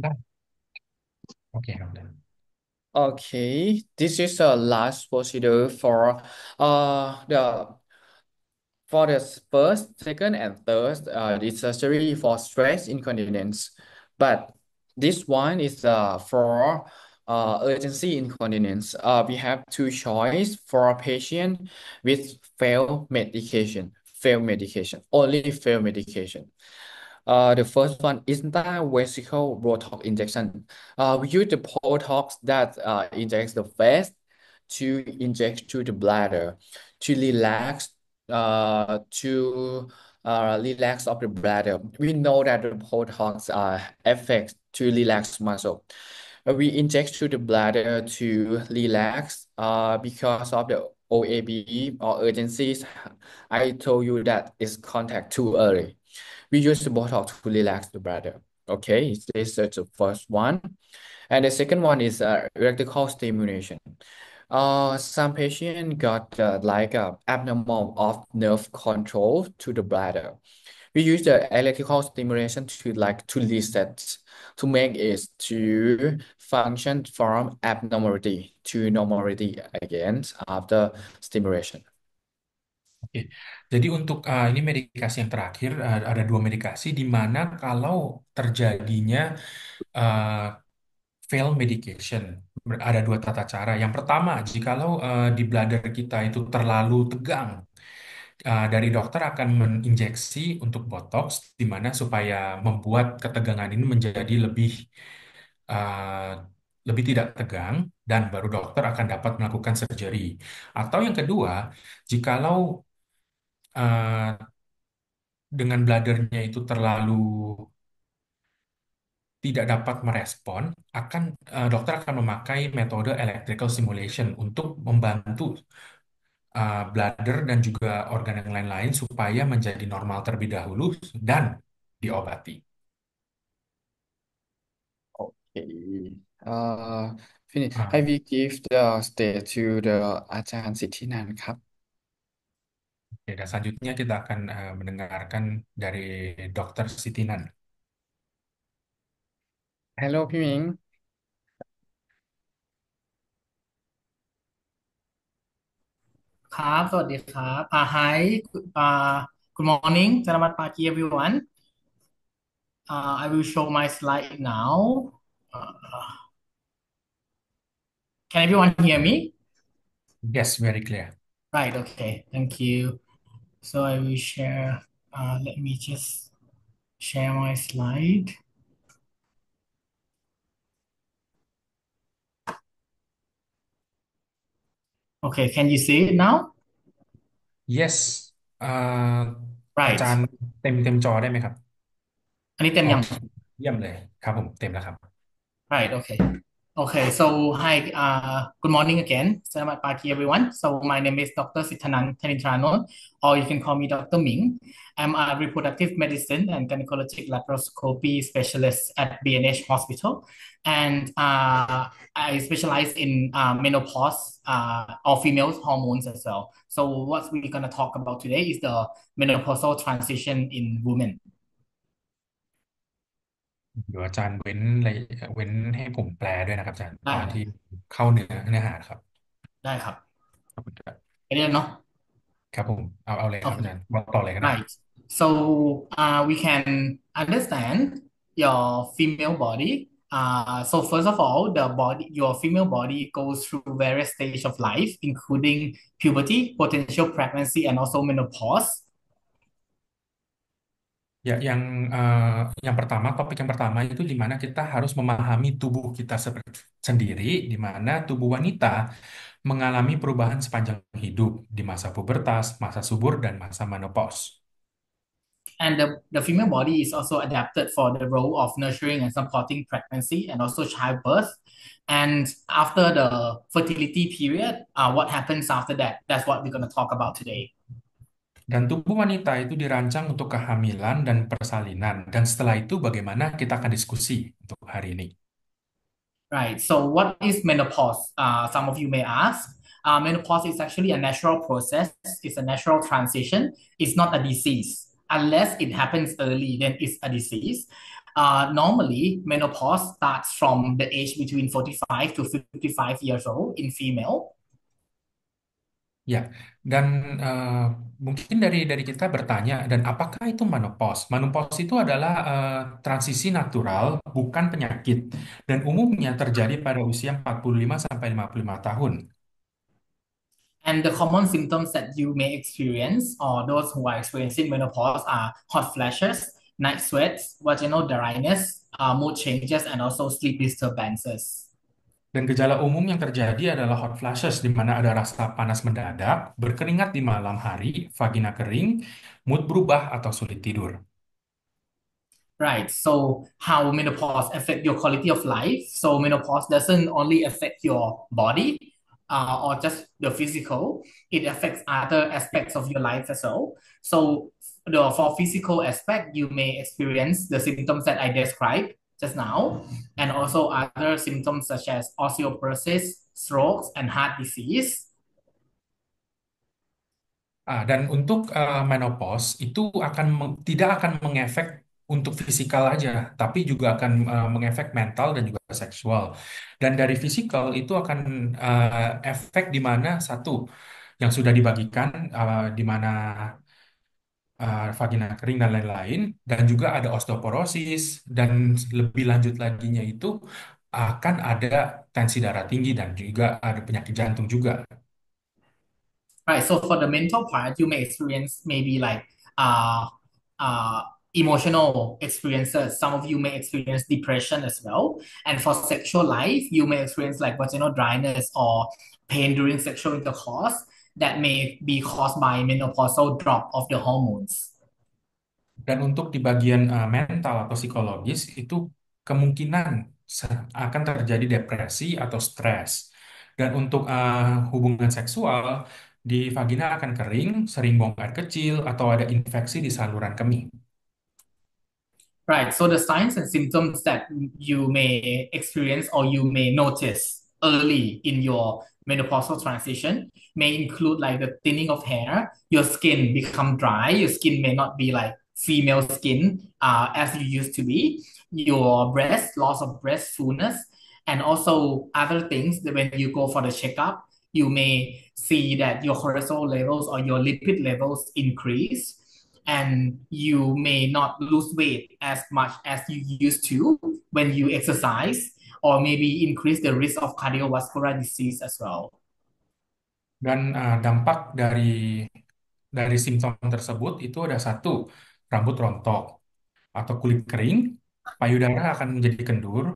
ได้โอเคครับ Okay, this is the last procedure the for the first, second, and third, it's surgery for stress incontinence. But this one is for urgency incontinence. We have two choice for a patient with failed medication, only failed medication. The first one is the vesical Botox injection. We use the Botox that injects the face to inject to the bladder to relax of the bladder. We know that the Botox affects to relax muscle. We inject to the bladder to relax because of the OAB or urgencies. I told you that it's contact too early. We use the Botox to relax the bladder. Okay, this is the first one. And the second one is electrical stimulation. Some patient got like abnormal of nerve control to the bladder. We use the electrical stimulation to reset, to make it to function from abnormality to normality again after stimulation. Oke, jadi untuk ini medikasi yang terakhir ada dua medikasi di mana kalau terjadinya uh, fail medication ada dua tata cara. Yang pertama, jikalau di bladder kita itu terlalu tegang, dari dokter akan menginjeksi untuk botox di mana supaya membuat ketegangan ini menjadi uh, lebih tidak tegang dan baru dokter akan dapat melakukan surgery. Atau yang kedua, jikalau uh, dengan bladdernya itu terlalu tidak dapat merespon, dokter akan memakai metode electrical stimulation untuk membantu bladder dan juga organ yang lain-lain supaya menjadi normal terlebih dahulu dan diobati. Okay. Finish. I อ่า will give the stage to the อาจารย์สิทธินันท์ครับ Oke, dan selanjutnya kita akan mendengarkan dari Dokter Sitinan. Hello พี่มิงครับสวัสดีครับ Hi good morning selamat pagi everyone I will show my slide now can everyone hear me Yes, very clear. right okay thank you so I will share let me just share my slide okay can you see it now Yes, เอ่ออาจาร right ย์เต็มจอได้ไหมครับอันนี้เต็มยัง โอเคเยี่ยมเลยครับผมเต็มแล้วครับ Right, okay. Okay, so hi, good morning again. Selamat pagi, everyone. So my name is Dr. Sithanan Thanintranon, or you can call me Dr. Ming. I'm a reproductive medicine and gynecologic laparoscopy specialist at BNH Hospital. And I specialize in menopause or female hormones as well. So what we're going to talk about today is the menopausal transition in women. เดี๋ยวอาจารย์เว้นให้ผมแปลด้วยนะครับอาจารย์ตอนที่ได้เข้าเนื้อหาครับได้ครับขอบคุณครับไปเรียนเนาะ ครับผมเอาเลยครับอาจาร Okay. ย์บอกต่อเลยก็ได้ครับ Right. So we can understand your female body. So first of all, your female body goes through various stages of life, including puberty, potential pregnancy, and also menopause. Ya, yang pertama, topik yang pertama itu di mana kita harus memahami tubuh kita sendiri, di mana tubuh wanita mengalami perubahan sepanjang hidup di masa pubertas, masa subur, dan masa menopause. And the female body is also adapted for the role of nurturing and supporting pregnancy and also childbirth. And after the fertility period, what happens after that? That's what we're going to talk about today. Dan tubuh wanita itu dirancang untuk kehamilan dan persalinan. Dan setelah itu bagaimana kita akan diskusi untuk hari ini. Right. So, what is menopause? Some of you may ask. Menopause is actually a natural process. It's a natural transition. It's not a disease. Unless it happens early, then it's a disease. Normally, menopause starts from the age between 45 to 55 years old in female. Ya, dan eh, mungkin dari kita bertanya, dan apakah itu menopause? Menopause itu adalah transisi natural, bukan penyakit, dan umumnya terjadi pada usia 45 sampai 55 tahun. And the common symptoms that you may experience, or those who are experiencing menopause, are hot flashes, night sweats, vaginal dryness, mood changes, and also sleep disturbances. Dan gejala umum yang terjadi adalah hot flashes, di mana ada rasa panas mendadak, berkeringat di malam hari, vagina kering, mood berubah, atau sulit tidur. Right. So how menopause affect your quality of life? So menopause doesn't only affect your body or just the physical. It affects other aspects of your life as well. So for physical aspect, you may experience the symptoms that I described just now, and also other symptoms such as osteoporosis, strokes, and heart disease. Dan untuk menopause itu tidak akan mengefek untuk fisikal aja, tapi juga akan mengefek mental dan juga seksual. Dan dari fisikal itu akan efek di mana satu yang sudah dibagikan, di mana vagina kering dan lain-lain, dan juga ada osteoporosis, dan lebih lanjut laginya itu akan ada tensi darah tinggi dan juga ada penyakit jantung juga. Right. So for the mental part, you may experience maybe like uh, uh, emotional experiences. Some of you may experience depression as well. And for sexual life, you may experience like vaginal dryness or pain during sexual intercourse that may be caused by menopausal drop of the hormones. Dan untuk di bagian mental atau psikologis itu kemungkinan akan terjadi depresi atau stres. Dan untuk hubungan seksual di vagina akan kering, sering buang air kecil atau ada infeksi di saluran kemih. Right. So the signs and symptoms that you may experience or you may notice early in your menopausal transition may include like the thinning of hair, your skin become dry, your skin may not be like female skin as you used to be, your breast, loss of breast fullness, and also other things that when you go for the checkup, you may see that your cortisol levels or your lipid levels increase and you may not lose weight as much as you used to when you exercise, or maybe increase the risk of cardiovascular disease as well. Dan dampak dari simptom tersebut itu ada satu, rambut rontok atau kulit kering, payudara akan menjadi kendur,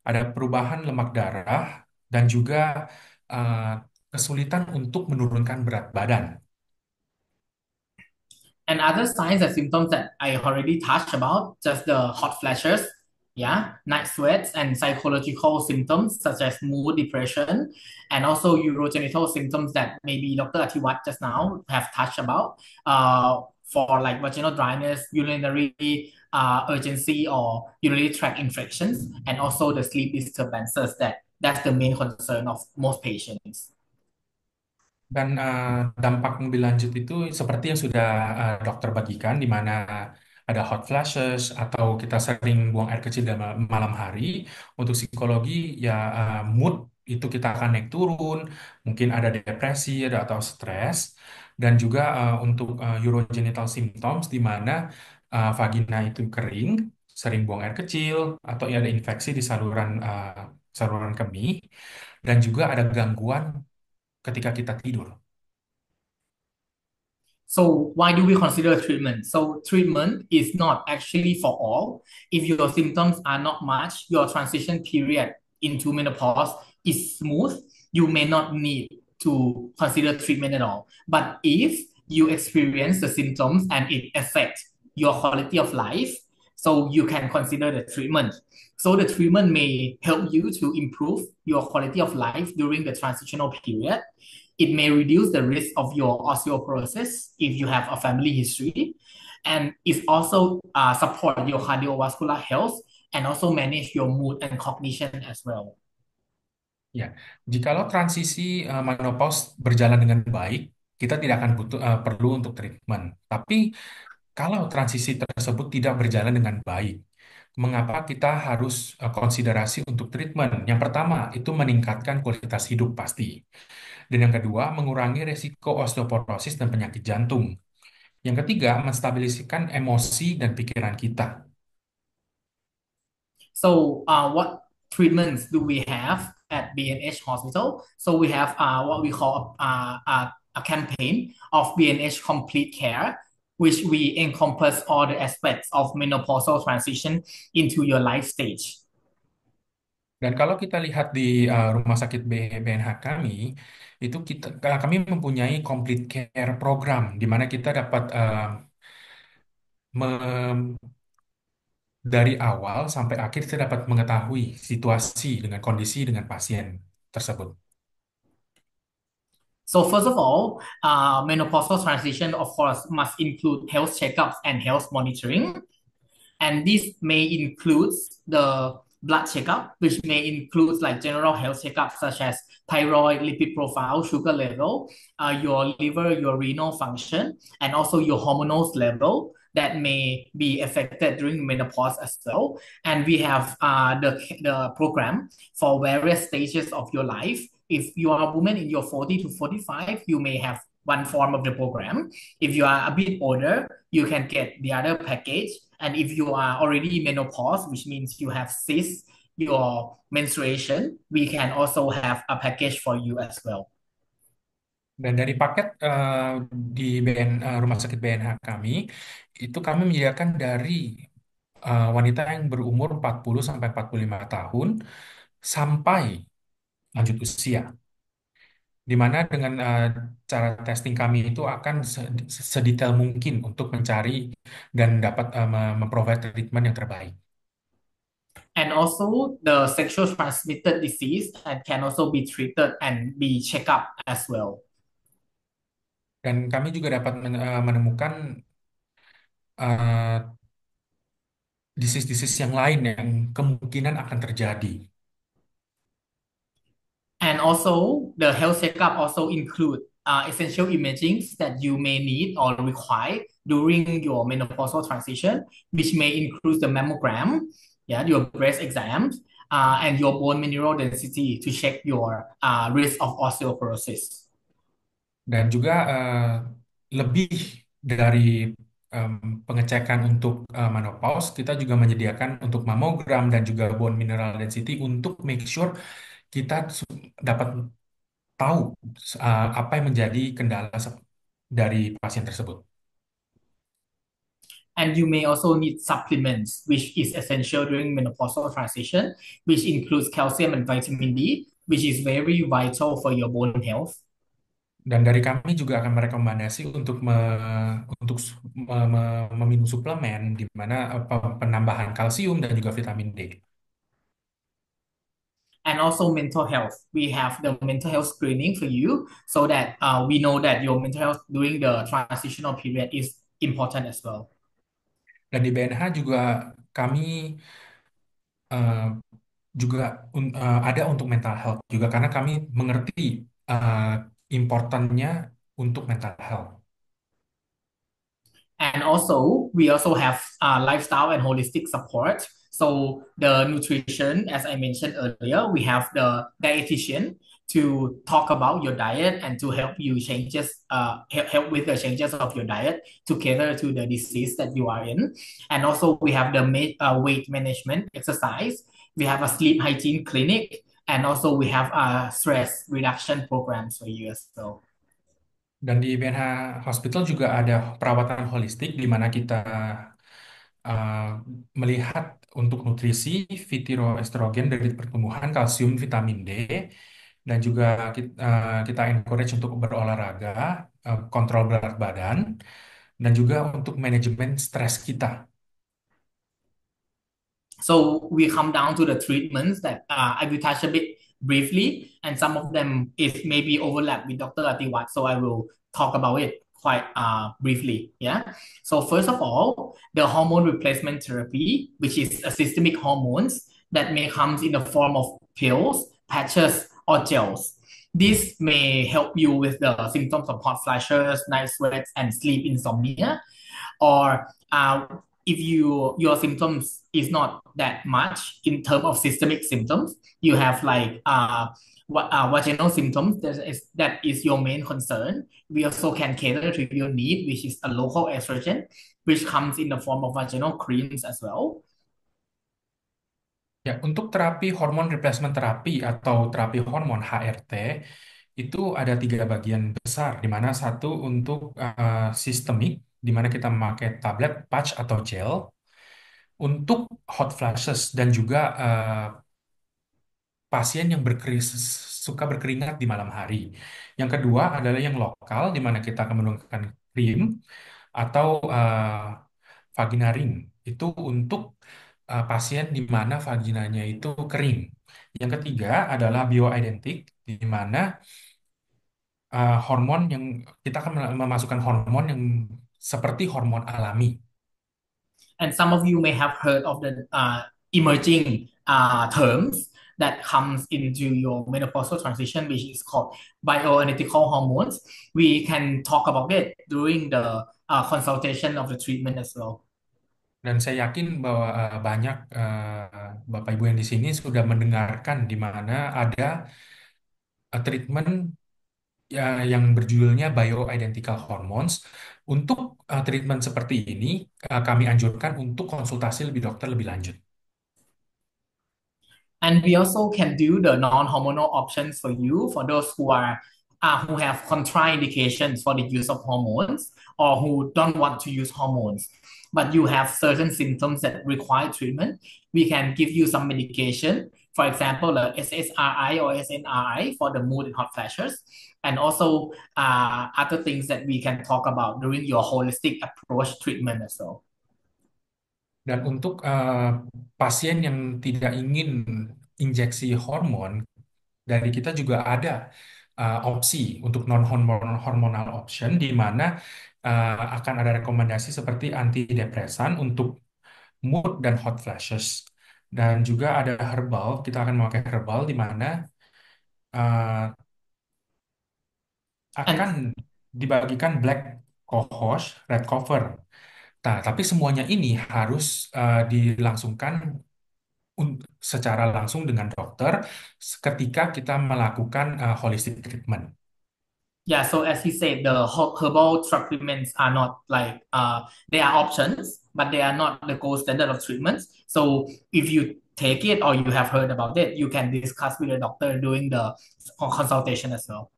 ada perubahan lemak darah, dan juga uh, kesulitan untuk menurunkan berat badan. And other signs and symptoms that I already touched about, just the hot flashes, yeah, night sweats, and psychological symptoms such as mood, depression, and also urogenital symptoms that maybe Dr. Atiwat just now have touched about, for like vaginal dryness, urinary urgency, or urinary tract infections, and also the sleep disturbances that's the main concern of most patients. Dan dampak lebih lanjut itu seperti yang sudah dokter bagikan, di mana ada hot flashes atau kita sering buang air kecil dalam malam hari. Untuk psikologi, ya mood itu kita akan naik turun, mungkin ada depresi ada atau stres, dan juga untuk urogenital symptoms, di mana vagina itu kering, sering buang air kecil, atau ya ada infeksi di saluran kemih, dan juga ada gangguan ketika kita tidur. So why do we consider treatment? So treatment is not actually for all. If your symptoms are not much, your transition period into menopause is smooth, you may not need to consider treatment at all. But if you experience the symptoms and it affects your quality of life, so you can consider the treatment. So the treatment may help you to improve your quality of life during the transitional period. It may reduce the risk of your osteoporosis if you have a family history, and it also support your cardiovascular health and also manage your mood and cognition as well. Ya, jikalau transisi menopause berjalan dengan baik, kita tidak akan perlu untuk treatment. Tapi kalau transisi tersebut tidak berjalan dengan baik, mengapa kita harus konsiderasi untuk treatment? Yang pertama itu meningkatkan kualitas hidup pasti. Dan yang kedua, mengurangi resiko osteoporosis dan penyakit jantung. Yang ketiga, menstabiliskan emosi dan pikiran kita. So, what treatments do we have at BNH Hospital? So, we have what we call a campaign of BNH Complete Care, which we encompass all the aspects of menopausal transition into your life stage. Dan kalau kita lihat di rumah sakit BNH kami, itu kami mempunyai complete care program di mana kita dapat dari awal sampai akhir kita dapat mengetahui situasi dengan kondisi dengan pasien tersebut. So first of all, menopausal transition, of course, must include health checkups and health monitoring. And this may include the blood checkup, which may include like general health checkups such as thyroid, lipid profile, sugar level, your liver, your renal function, and also your hormonal level that may be affected during menopause as well. And we have the program for various stages of your life. If you are a woman in your 40 to 45, you may have one form of the program. If you are a bit older, you can get the other package. And if you are already menopause, which means you have ceased your menstruation, we can also have a package for you as well. Dan dari paket di rumah sakit BNH kami, itu kami menyediakan dari wanita yang berumur 40 sampai 45 tahun sampai lanjut usia. Di mana dengan cara testing kami itu akan sedetail mungkin untuk mencari dan dapat memprovide treatment yang terbaik. And also the sexual transmitted disease can also be treated and be checked up as well. Dan kami juga dapat menemukan disease-disease yang lain yang kemungkinan akan terjadi. And also the health checkup also include essential imaging that you may need or require during your menopausal transition, which may include the mammogram, yeah, your breast exams, and your bone mineral density to check your risk of osteoporosis. Dan juga lebih dari pengecekan untuk menopause, kita juga menyediakan untuk mamogram dan juga bone mineral density untuk make sure kita dapat tahu apa yang menjadi kendala dari pasien tersebut. And you may also need supplements, which is essential during menopausal transition, which includes calcium and vitamin D, which is very vital for your bone health. Dan dari kami juga akan merekomendasi untuk meminum suplemen di mana penambahan kalsium dan juga vitamin D. And also mental health. We have the mental health screening for you so that we know that your mental health during the transitional period is important as well. Dan di BNH juga kami juga ada untuk mental health juga karena kami mengerti importannya untuk mental health. And also, we also have lifestyle and holistic support. So the nutrition, as I mentioned earlier, we have the dietitian to talk about your diet and to help you help with the changes of your diet to cater to the disease that you are in. And also we have the weight management exercise. We have a sleep hygiene clinic, and also we have a stress reduction programs for you as well. Dan di BNH Hospital juga ada perawatan holistik di mana kita melihat untuk nutrisi, fitoestrogen dari pertumbuhan, kalsium, vitamin D, dan juga kita encourage untuk berolahraga, kontrol berat badan, dan juga untuk manajemen stres kita. So we come down to the treatments that I will touch a bit briefly, and some of them is maybe overlap with Dr. Atiwat, so I will talk about it quite briefly. Yeah. So first of all, the hormone replacement therapy, which is a systemic hormones that may comes in the form of pills, patches, or gels. This may help you with the symptoms of hot flashes, night sweats, and sleep insomnia. Or if your symptoms is not that much in terms of systemic symptoms, you have like vaginal symptoms that is your main concern, we also can cater to your need, which is a local estrogen, which comes in the form of vaginal creams as well. Ya, untuk terapi hormon replacement terapi atau terapi hormon HRT itu ada tiga bagian besar, di mana satu untuk sistemik, di mana kita memakai tablet, patch atau gel, untuk hot flashes dan juga pasien yang suka berkeringat di malam hari. Yang kedua adalah yang lokal, di mana kita akan menggunakan krim atau vagina ring. Itu untuk pasien di mana vaginanya itu kering. Yang ketiga adalah bioidentik, di mana hormon yang kita akan memasukkan hormon yang seperti hormon alami. And some of you may have heard of the emerging terms that comes into your menopausal transition, which is called bioidentical hormones. We can talk about it during the consultation of the treatment as well. Dan saya yakin bahwa banyak Bapak Ibu yang di sini sudah mendengarkan di mana ada treatment yang berjudulnya bioidentical hormones. Untuk treatment seperti ini, kami anjurkan untuk konsultasi dokter lebih lanjut. And we also can do the non-hormonal options for you for those who have contraindications for the use of hormones or who don't want to use hormones, but you have certain symptoms that require treatment. We can give you some medication, for example, the SSRI or SNRI for the mood and hot flashes, and also other things that we can talk about during your holistic approach treatment as well. Dan untuk pasien yang tidak ingin injeksi hormon, dari kita juga ada opsi untuk non-hormonal option, di mana akan ada rekomendasi seperti antidepresan untuk mood dan hot flashes. Dan juga ada herbal, kita akan memakai herbal di mana uh, akan And dibagikan black cohosh, red cover. Nah, tapi semuanya ini harus dilangsungkan secara langsung dengan dokter ketika kita melakukan holistic treatment. yeah, so as he said, the herbal supplements are not like they are options, but they are not the gold standard of treatments. So if you take it or you have heard about it, you can discuss with the doctor during the consultation as well.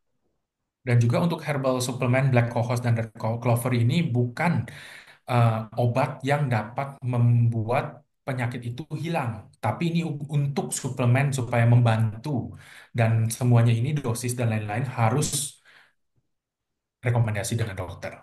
Dan juga untuk herbal suplemen Black Cohosh dan Red Clover ini bukan obat yang dapat membuat penyakit itu hilang, tapi ini untuk suplemen supaya membantu. Dan semuanya ini dosis dan lain-lain harus rekomendasi dengan dokter.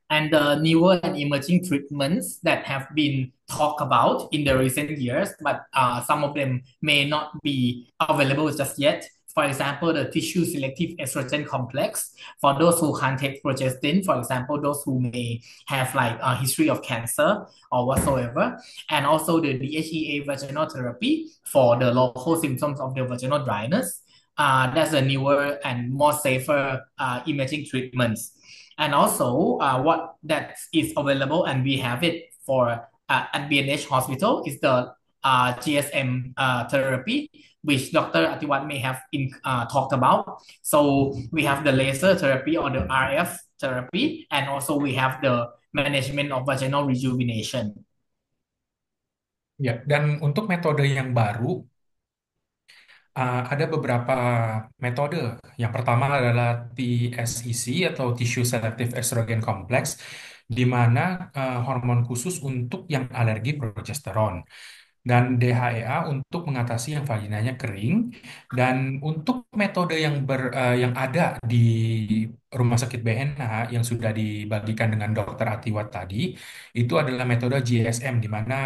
And the newer and emerging treatments that have been talked about in the recent years, but some of them may not be available just yet. For example, the tissue selective estrogen complex for those who can't take progestin, for example, those who may have like a history of cancer or whatsoever, and also the DHEA vaginal therapy for the local symptoms of the vaginal dryness. That's a newer and more safer emerging treatments. And also, what that is available, and we have it for at B&H Hospital, is the GSM therapy, which Dr. Atiwat may have talked about. So we have the laser therapy or the RF therapy, and also we have the management of vaginal rejuvenation. Ya, dan untuk metode yang baru, ada beberapa metode. Yang pertama adalah TSEC atau Tissue Selective Estrogen Complex, di mana hormon khusus untuk yang alergi progesteron. Dan DHEA untuk mengatasi yang vaginanya kering. Dan untuk metode yang ada di Rumah Sakit BNH yang sudah dibagikan dengan Dokter Atiwat tadi, itu adalah metode GSM, di mana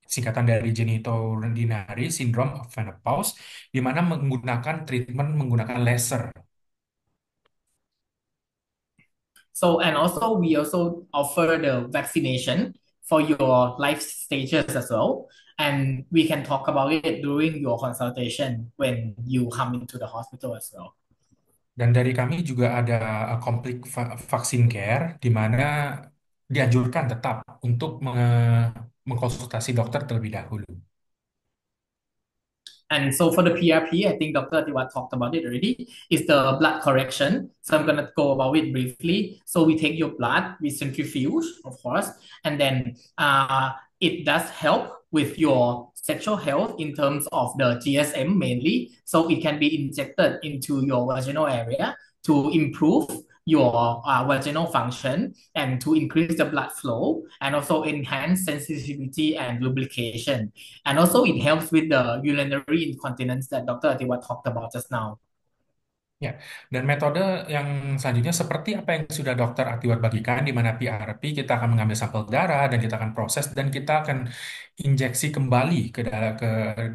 singkatan dari genitourinary syndrome of menopause, di mana menggunakan treatment menggunakan laser. So, and also we also offer the vaccination for your life stages as well. And we can talk about it during your consultation when you come into the hospital as well. Dan dari kami juga ada complete vaksin care, di mana dianjurkan tetap untuk mengkonsultasi dokter terlebih dahulu. And so for the PRP, I think Dr. Tiwat talked about it already, is the blood correction. So I'm gonna go about it briefly. So we take your blood, we centrifuge, of course, and then it does help with your sexual health in terms of the GSM mainly. So it can be injected into your vaginal area to improve your vaginal function and to increase the blood flow and also enhance sensitivity and lubrication. And also it helps with the urinary incontinence that Dr. Atiwa talked about just now. Ya, dan metode yang selanjutnya seperti apa yang sudah Dokter Atiwat bagikan, di mana PRP kita akan mengambil sampel darah dan kita akan proses dan kita akan injeksi kembali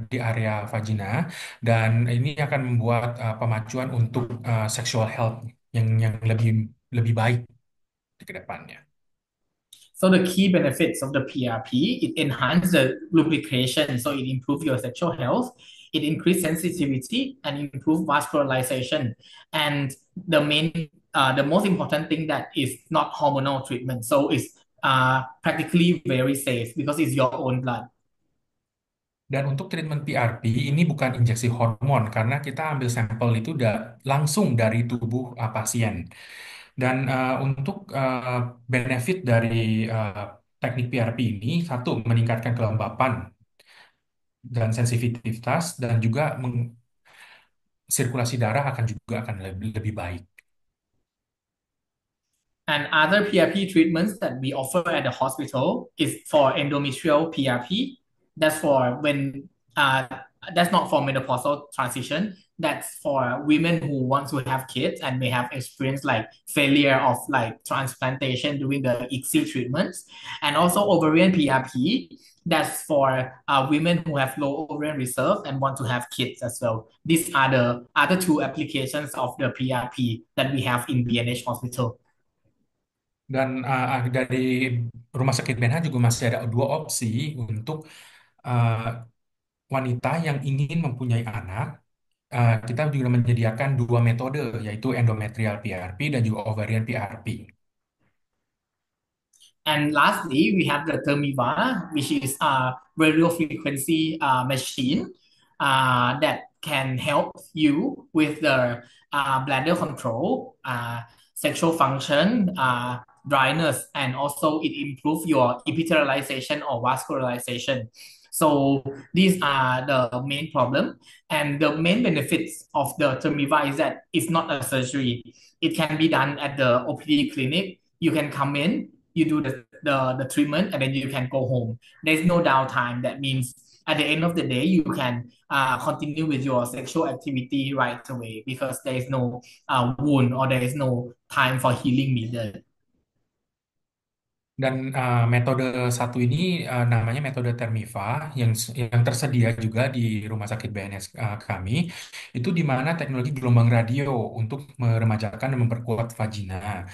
di area vagina, dan ini akan membuat pemacuan untuk sexual health yang lebih lebih baik di kedepannya. So the key benefits of the PRP, it enhances the lubrication, so it improves your sexual health, it increases sensitivity and improve vascularization. And the most important thing that is not hormonal treatment, so it's practically very safe because it's your own blood. Dan untuk treatment PRP ini bukan injeksi hormon karena kita ambil sampel itu langsung dari tubuh pasien. Dan untuk benefit dari teknik PRP ini, satu, meningkatkan kelembapan dan sensitivitas, dan juga sirkulasi darah akan lebih baik. And other PRP treatments that we offer at the hospital is for endometrial PRP. That's for when that's not for menopausal transition. That's for women who want to have kids and may have experienced like failure of like transplantation during the ICSI treatments. And also ovarian PRP. That's for women who have low ovarian reserve and want to have kids as well. These are the other two applications of the PRP that we have in BNH Hospital. Dan dari Rumah Sakit BNH juga masih ada dua opsi untuk uh, wanita yang ingin mempunyai anak. Kita juga menyediakan dua metode, yaitu endometrial PRP dan juga ovarian PRP. And lastly, we have the Thermiva, which is a radio frequency machine that can help you with the bladder control, sexual function, dryness, and also it improves your epithelialization or vascularization. So these are the main problem. And the main benefits of the Thermiva is that it's not a surgery. It can be done at the OPD clinic. You can come in, you do the treatment, and then you can go home. There's no downtime. That means at the end of the day, you can continue with your sexual activity right away because there is no wound or there is no time for healing needed. Dan metode satu ini namanya metode Termiva yang tersedia juga di Rumah Sakit BNS kami, itu di mana teknologi gelombang radio untuk meremajakan dan memperkuat vagina.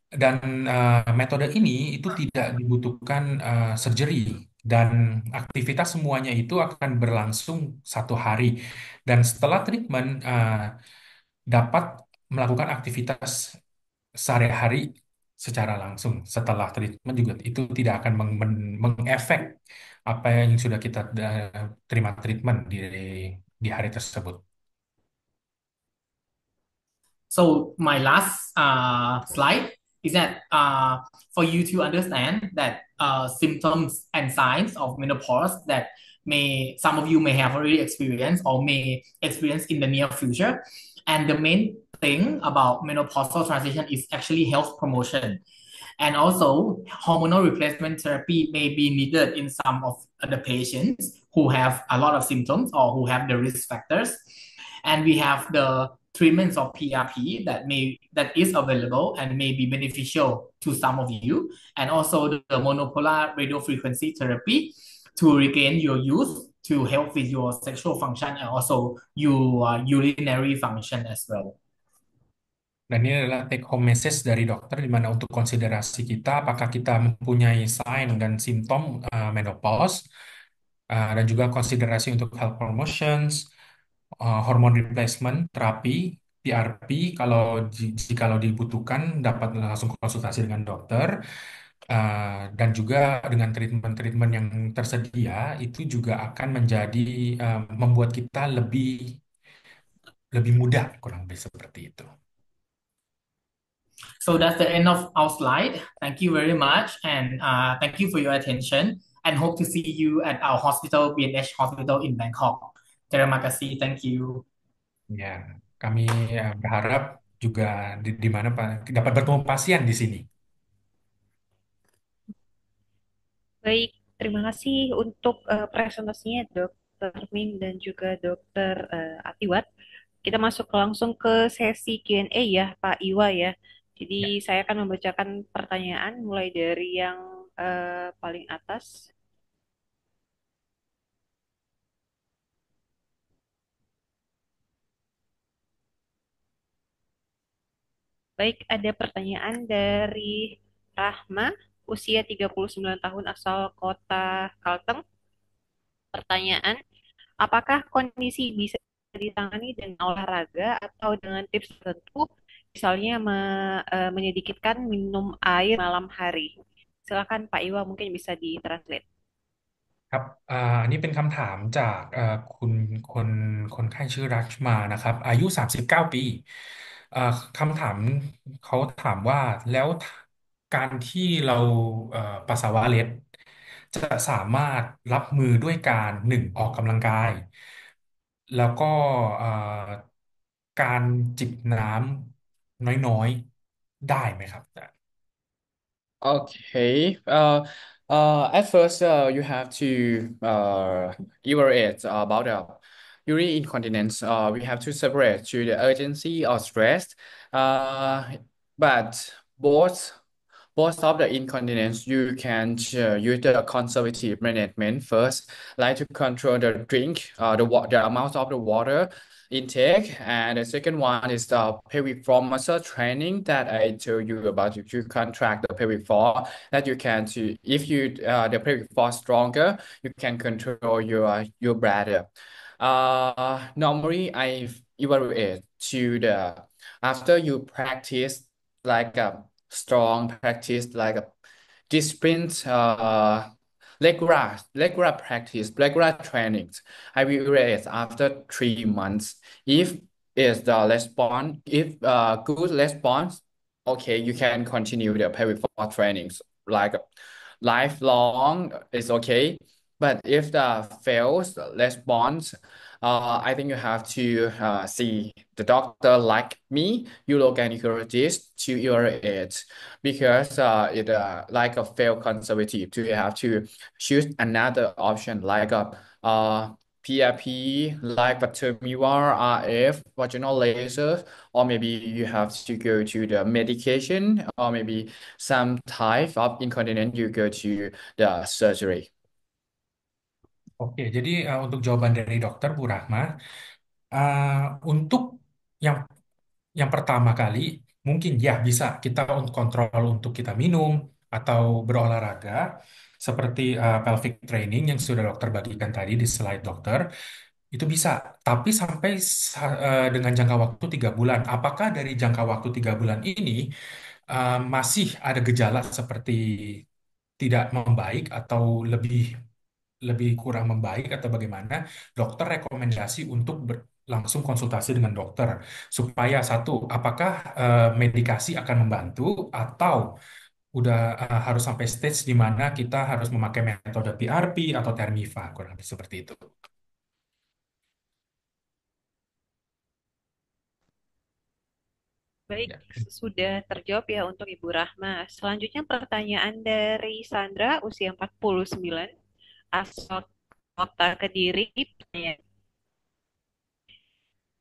Dan metode ini itu tidak dibutuhkan surgery, dan aktivitas semuanya itu akan berlangsung 1 hari. Dan setelah treatment dapat melakukan aktivitas sehari-hari secara langsung. Setelah treatment juga itu tidak akan mengefek apa yang sudah kita terima treatment di hari tersebut. So my last slide is that for you to understand that symptoms and signs of menopause that some of you may have already experienced or may experience in the near future. And the main thing about menopausal transition is actually health promotion. And also, hormonal replacement therapy may be needed in some of the patients who have a lot of symptoms or who have the risk factors. And we have the treatments of PRP that is available and may be beneficial to some of you, and also the monopolar radiofrequency therapy to regain your youth, to help with your sexual function and also your urinary function as well. Dan ini adalah take home message dari dokter, di mana untuk konsiderasi kita apakah kita mempunyai sign dan simptom menopause, dan juga konsiderasi untuk health promotions, hormone replacement terapi, PRP, jika dibutuhkan dapat langsung konsultasi dengan dokter. Dan juga dengan treatment-treatment yang tersedia itu juga akan menjadi membuat kita lebih mudah kurang lebih seperti itu. So that's the end of our slide. Thank you very much, and thank you for your attention. And hope to see you at our hospital, BNH Hospital in Bangkok. Terima kasih. Thank you. Ya, kami berharap juga di mana dapat bertemu pasien di sini. Baik, terima kasih untuk presentasinya Dokter Ming dan juga Dokter Atiwat. Kita masuk langsung ke sesi Q&A ya, Pak Iwa ya. Jadi Ya, saya akan membacakan pertanyaan mulai dari yang paling atas. Baik, ada pertanyaan dari Rahma, usia 39 tahun asal kota Kalteng. Pertanyaan, apakah kondisi bisa ditangani dengan olahraga atau dengan tips tertentu, misalnya menyedikitkan minum air malam hari? Silakan Pak Iwa mungkin bisa ditranslate.ครับอันนี้เป็นคำถามจากคุณคนคนไข้ชื่อรัชมานะครับอายุ39ปีเอ่อคำถามเขาถามว่าแล้วการที่เราปัสสาวะเล็ดจะสามารถรับมือด้วยการหนึ่งออกกำลังกายแล้วก็เอ่อการจิบน้ำน้อยๆได้ไหมครับ Okay. At first, you have to evaluate about the urinary incontinence. We have to separate to the urgency or stress. Uh, but both both of the incontinence, you can use the conservative management first, like to control the drink, the amount of the water intake, and the second one is the pelvic floor muscle training that I told you about. If you contract the pelvic floor, that you can to if you the pelvic floor stronger, you can control your bladder. Normally I evaluate to the after you practice like a strong practice like a disciplined regular practice, regular trainings. I will evaluate after 3 months. If is the response, if good response, okay, you can continue the pelvic floor trainings like lifelong is okay. But if the fails response, I think you have to see the doctor like me, urogynecologist to your age, because it like a failed conservative. So you have to choose another option like a PRP, like Bacteremia, RF, vaginal laser, or maybe you have to go to the medication, or maybe some type of incontinence you go to the surgery. Oke, jadi untuk jawaban dari dokter Bu Rahma, uh, untuk yang pertama kali mungkin ya bisa kita untuk kontrol untuk kita minum atau berolahraga seperti pelvic training yang sudah dokter bagikan tadi di slide dokter itu bisa. Tapi sampai dengan jangka waktu 3 bulan, apakah dari jangka waktu 3 bulan ini masih ada gejala seperti tidak membaik atau lebih lebih kurang membaik atau bagaimana, dokter rekomendasi untuk langsung konsultasi dengan dokter supaya satu, apakah medikasi akan membantu atau udah harus sampai stage di mana kita harus memakai metode PRP atau Termiva, kurang lebih seperti itu. Baik, Ya. sudah terjawab ya untuk Ibu Rahma. Selanjutnya pertanyaan dari Sandra, usia 49, asal kota Kediri.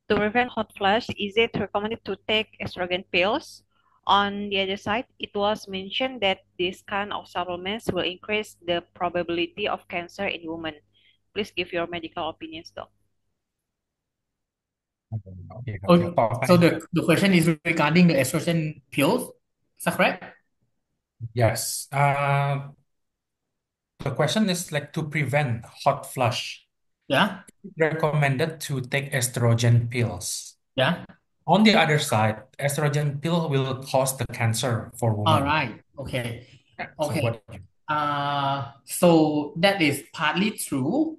To prevent hot flush, is it recommended to take estrogen pills? On the other side, it was mentioned that this kind of supplements will increase the probability of cancer in women. Please give your medical opinions, Doc. Oke, Oh, oke. Apa so yang the question is regarding the estrogen pills. Is that correct? yes. The question is like to prevent hot flush. Yeah, Recommended to take estrogen pills. yeah. On the other side, estrogen pill will cause the cancer for All women. right. Okay. So Okay. what? So that is partly true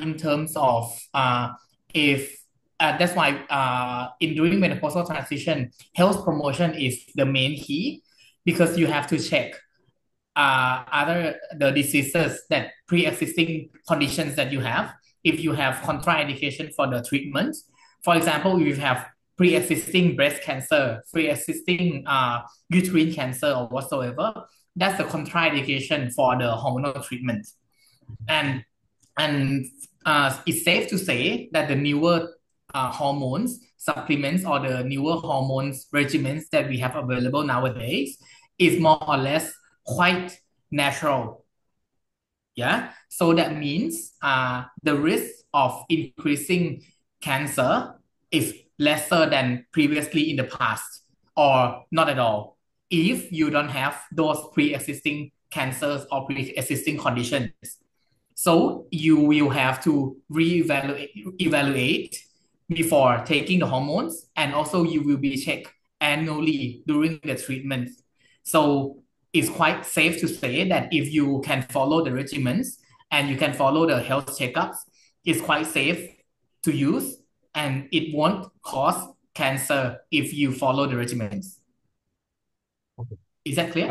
in terms of if that's why in during menopausal transition, health promotion is the main key because you have to check other the diseases that pre-existing conditions that you have. If you have contraindication for the treatment, for example, if you have pre-existing breast cancer, pre-existing uterine cancer or whatsoever, that's the contraindication for the hormonal treatment. And it's safe to say that the newer hormones, supplements, or the newer hormones regimens that we have available nowadays is more or less quite natural. Yeah. So that means the risk of increasing cancer is lesser than previously in the past, or not at all. If you don't have those pre-existing cancers or pre-existing conditions. So you will have to evaluate before taking the hormones, and also you will be checked annually during the treatment. So it's quite safe to say that if you can follow the regimens and you can follow the health checkups, it's quite safe to use and it won't cause cancer if you follow the regimens. Oke. Is that clear?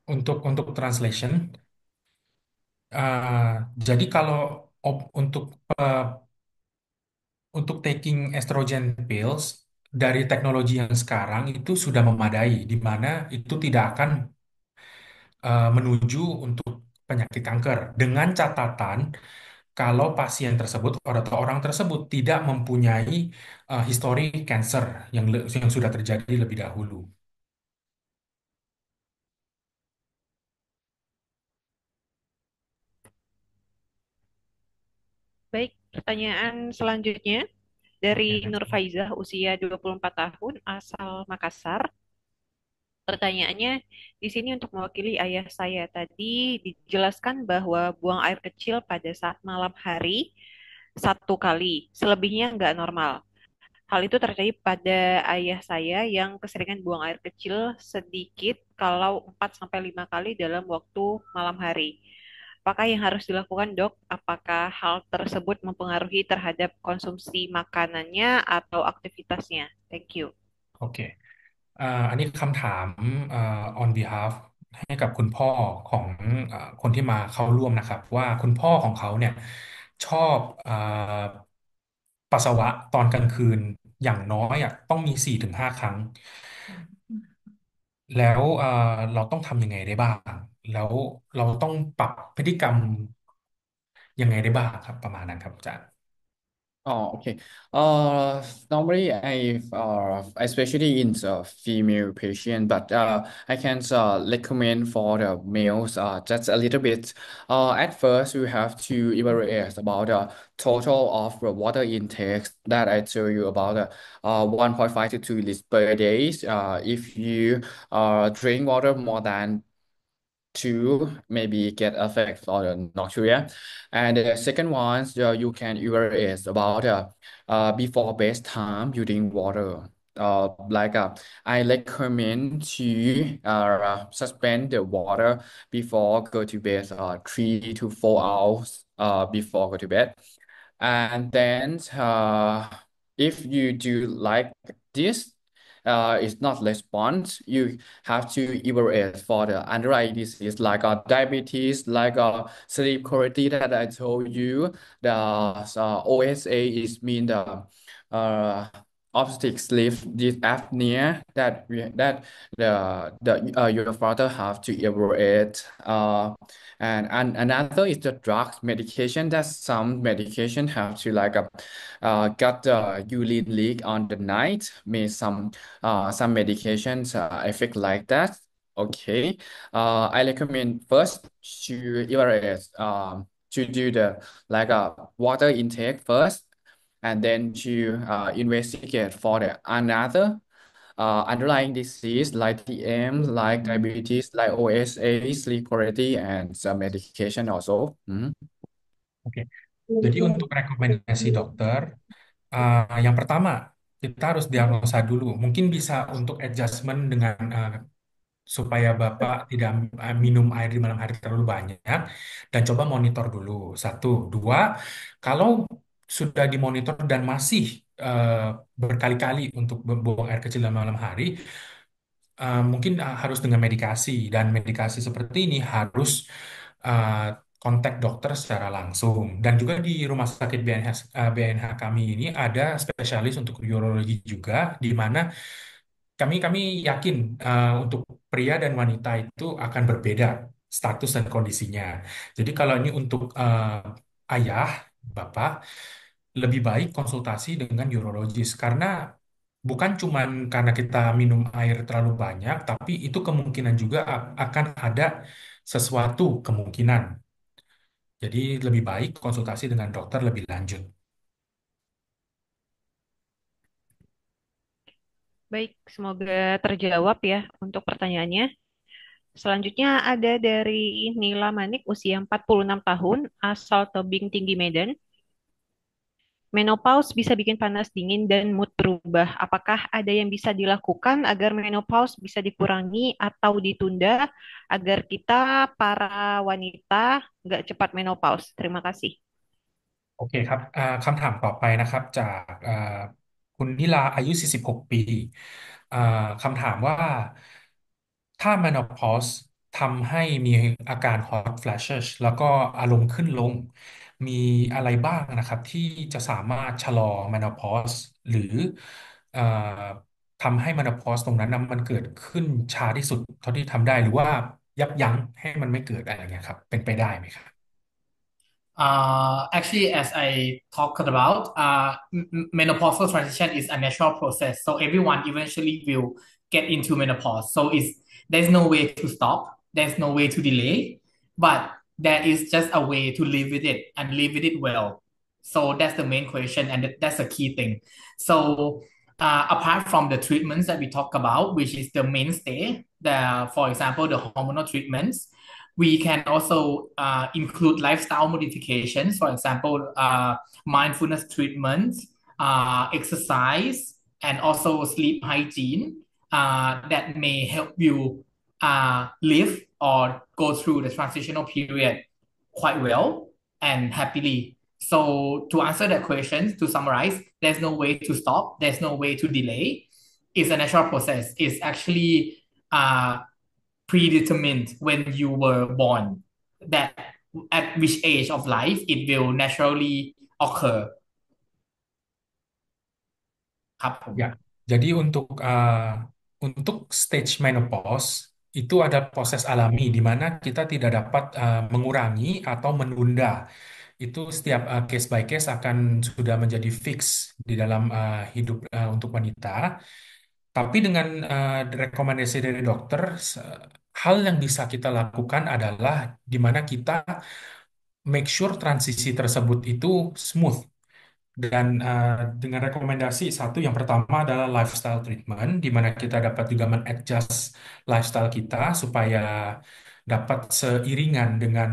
Untuk translation, uh, jadi kalau untuk taking estrogen pills dari teknologi yang sekarang itu sudah memadai, di mana itu tidak akan menuju untuk penyakit kanker, dengan catatan kalau pasien tersebut atau orang tersebut tidak mempunyai histori cancer yang sudah terjadi lebih dahulu. Baik, pertanyaan selanjutnya dari Nur Faizah, usia 24 tahun, asal Makassar. Pertanyaannya di sini untuk mewakili ayah saya. Tadi dijelaskan bahwa buang air kecil pada saat malam hari 1 kali, selebihnya nggak normal. Hal itu terjadi pada ayah saya yang keseringan buang air kecil sedikit kalau 4 sampai 5 kali dalam waktu malam hari. Apakah yang harus dilakukan, Dok? Apakah hal tersebut mempengaruhi terhadap konsumsi makanannya atau aktivitasnya? Thank you. Oke.อันนี้คำถามon behalf ให้กับคุณพ่อของคนที่มาเข้าร่วมนะครับว่าคุณพ่อของเขาเนี่ยชอบปัสสาวะตอนกลางคืนอย่างน้อยอ่ะต้องมี4 ถึง 5 ครั้งแล้วเราต้องทำยังไงได้บ้างแล้วเราต้องปรับพฤติกรรมยังไงได้บ้างครับประมาณนั้นครับอาจารย์ Oh, okay. Normally especially in the female patient, but I can recommend for the males just a little bit. At first, you have to evaluate about the total of the water intake that I tell you about 1.5 to 2 liters per day. If you drink water more than to maybe get effect on the nocturia. And the second one, you can evaluate about before bedtime using water. I recommend to suspend the water before go to bed 3 to 4 hours before go to bed. And then if you do like this, is not response, you have to evaluate for the underlying disease like diabetes, like sleep quality that I told you. The OSA is mean the obstetric sleep apnea that your father have to evaluate. And another is the drug medication. That some medication have to got the urine leak on the night. May some medications affect like that. Okay. I recommend first to evaluate to do the water intake first, and then to investigate for the another underlying disease like DM, like diabetes, like OSA, sleep quality, and some medication also. Oke. Jadi untuk rekomendasi dokter, yang pertama kita harus diagnosa dulu. Mungkin bisa untuk adjustment dengan supaya Bapak tidak minum air di malam hari terlalu banyak dan coba monitor dulu. Satu, dua, kalau sudah dimonitor dan masih eh, berkali-kali untuk buang air kecil dalam malam hari, mungkin harus dengan medikasi dan medikasi seperti ini harus eh, kontak dokter secara langsung dan juga di rumah sakit BNH kami ini ada spesialis untuk urologi juga di mana kami yakin untuk pria dan wanita itu akan berbeda status dan kondisinya. Jadi kalau ini untuk ayah, bapak, lebih baik konsultasi dengan urologis karena bukan cuman karena kita minum air terlalu banyak, tapi itu kemungkinan juga akan ada sesuatu kemungkinan. Jadi lebih baik konsultasi dengan dokter lebih lanjut. Baik, semoga terjawab ya untuk pertanyaannya. Selanjutnya ada dari Nila Manik, usia 46 tahun, asal Tebing Tinggi, Medan. Menopause bisa bikin panas dingin dan mood berubah. Apakah ada yang bisa dilakukan agar menopause bisa dikurangi atau ditunda agar kita para wanita nggak cepat menopause? Terima kasih.โอเคครับคำถามต่อไปนะครับจากคุณนิลาอายุ 46 ปีอ่าคำถามว่าถ้า menopause ทำให้มีอาการ hot flashes แล้วก็อารมณ์ขึ้นลง มีอะไรบ้างนะครับที่จะสามารถชะลอ menopause หรือเอ่อทำให้ menopause ตรงนั้นนะมันเกิดขึ้นช้าที่สุดเท่าที่ทำได้หรือว่ายับยั้งให้มันไม่เกิดอะไรเงี้ยครับเป็นไปได้ไหมครับ Actually, as I talked about, menopausal transition is a natural process. So everyone eventually will get into menopause. So there's no way to stop. There's no way to delay, but there is just a way to live with it and live with it well. So that's the main question, and that's the key thing. So apart from the treatments that we talk about, which is the mainstay, for example, the hormonal treatments, we can also include lifestyle modifications, for example, mindfulness treatments, exercise, and also sleep hygiene that may help you live or go through the transitional period quite well and happily. So, to answer that question, to summarize, there's no way to stop, there's no way to delay. It's a natural process. It's actually predetermined when you were born, that at which age of life it will naturally occur ครับผม Ya, jadi untuk stage menopause itu ada proses alami di mana kita tidak dapat mengurangi atau menunda. Itu setiap case by case akan sudah menjadi fix di dalam hidup untuk wanita. Tapi dengan rekomendasi dari dokter, hal yang bisa kita lakukan adalah di mana kita make sure transisi tersebut itu smooth. Dan dengan rekomendasi satu yang pertama adalah lifestyle treatment, di mana kita dapat juga men-adjust lifestyle kita supaya dapat seiringan dengan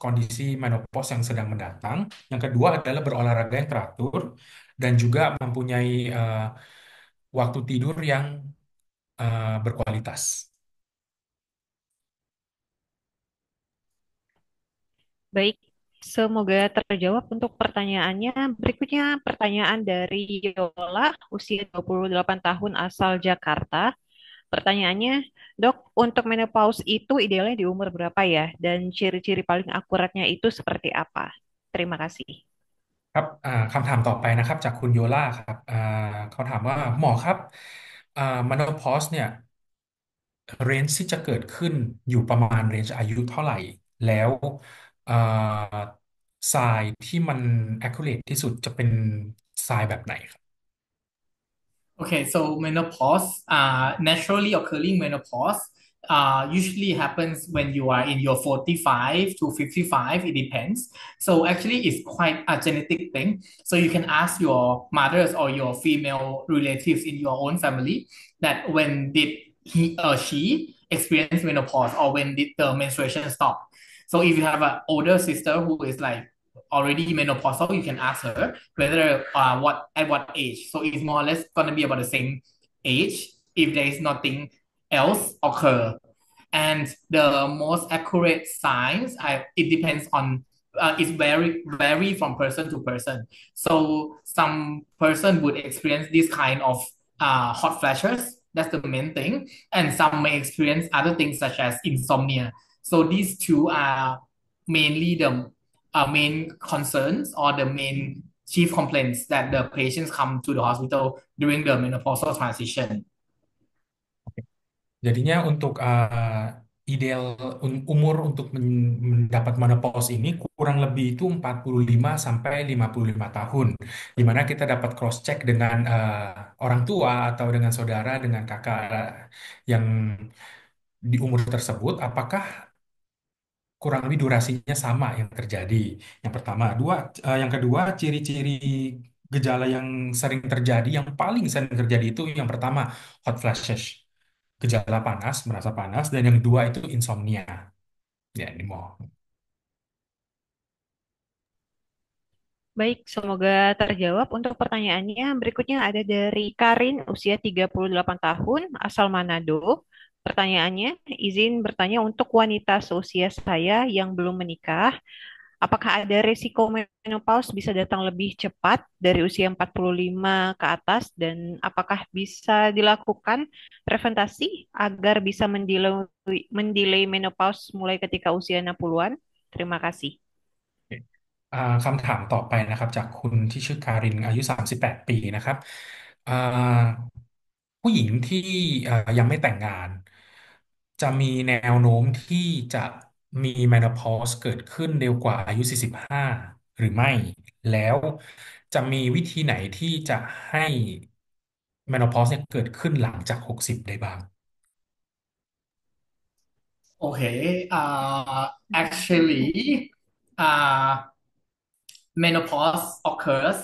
kondisi menopause yang sedang mendatang. Yang kedua adalah berolahraga yang teratur dan juga mempunyai waktu tidur yang berkualitas. Baik, semoga terjawab untuk pertanyaannya. Berikutnya pertanyaan dari Yola, usia 28 tahun, asal Jakarta. Pertanyaannya, Dok, untuk menopause itu idealnya di umur berapa ya? Dan ciri-ciri paling akuratnya itu seperti apa? Terima kasih. ครับคำถามต่อไปนะครับจากคุณโยล่าครับเขาถามว่าหมอครับมโนพอสเนี่ยเรนจ์ที่จะเกิดขึ้นอยู่ประมาณเรนจ์อายุเท่าไหร่แล้วอ่าทรายที่มัน accurate ที่สุดจะเป็นทรายแบบไหนครับ Okay, so menopause, naturally occurring menopause, usually happens when you are in your 45 to 55. It depends. So actually, it's quite a genetic thing. So you can ask your mothers or your female relatives in your own family that when did he or she experience menopause or when did the menstruation stop. So if you have an older sister who is like already menopausal, you can ask her whether what at what age. So it's more or less gonna be about the same age if there is nothing else occur. And the most accurate signs, it depends on, it's vary from person to person. So some person would experience this kind of hot flashes. That's the main thing. And some may experience other things such as insomnia. So these two are mainly the main concerns or the main chief complaints that the patients come to the hospital during the menopausal transition. Jadinya untuk ideal umur untuk mendapat menopause ini kurang lebih itu 45 sampai 55 tahun. Di mana kita dapat cross check dengan orang tua atau dengan saudara, dengan kakak yang di umur tersebut, apakah kurang lebih durasinya sama yang terjadi. Yang pertama, yang kedua, ciri-ciri gejala yang sering terjadi, yang paling sering terjadi itu yang pertama hot flashes, gejala panas, merasa panas, dan yang kedua itu insomnia. Ya, ini mau. Baik, semoga terjawab. Untuk pertanyaannya, berikutnya ada dari Karin, usia 38 tahun, asal Manado. Pertanyaannya, izin bertanya untuk wanita seusia saya yang belum menikah, apakah ada risiko menopause bisa datang lebih cepat dari usia 45 ke atas dan apakah bisa dilakukan preventasi agar bisa mendelay menopause mulai ketika usia 60-an? Terima kasih.คำถามต่อไปนะครับจากคุณที่ชื่อการินอายุ38ปีนะครับอ่าผู้หญิงที่ยังไม่แต่งงานจะมีแนวโน้มที่จะมี menopause เกิดขึ้นเร็วกว่าอายุ45หรือไม่แล้วจะมีวิธีไหนที่จะให้ menopause เนี่ยเกิดขึ้นหลังจาก60ได้บ้าง Okay, actually, uh, menopause occurs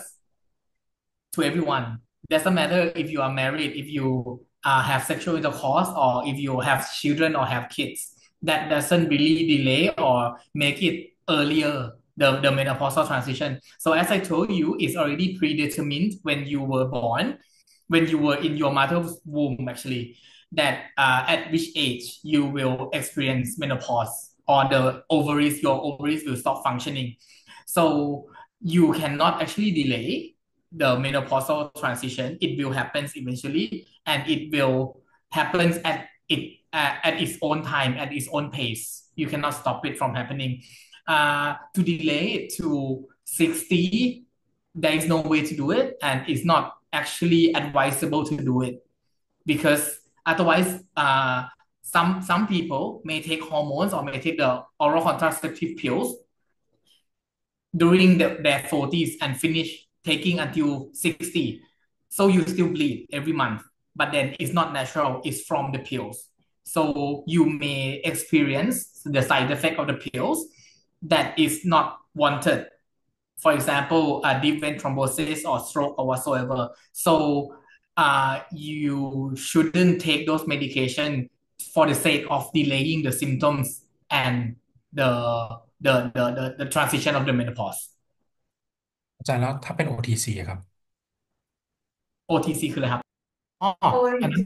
to everyone. Doesn't matter if you are married, if you have sexual intercourse, or if you have children or have kids. That doesn't really delay or make it earlier, the menopausal transition. So as I told you, it's already predetermined when you were born, when you were in your mother's womb, actually, that at which age you will experience menopause or your ovaries will stop functioning. So you cannot actually delay the menopausal transition. It will happen eventually, and it will happen at its own time, at its own pace. You cannot stop it from happening. To delay it to 60, there is no way to do it, and it's not actually advisable to do it because otherwise, some people may take hormones or may take the oral contraceptive pills during their 40s and finish taking until 60. So you still bleed every month, but then it's not natural, it's from the pills. So you may experience the side effect of the pills that is not wanted. For example, deep vein thrombosis or stroke or whatsoever. So you shouldn't take those medication for the sake of delaying the symptoms and the transition of the menopause. อาจารย์แล้วถ้าเป็น OTC อะครับ OTC คืออะไรครับอ๋ออันนั้น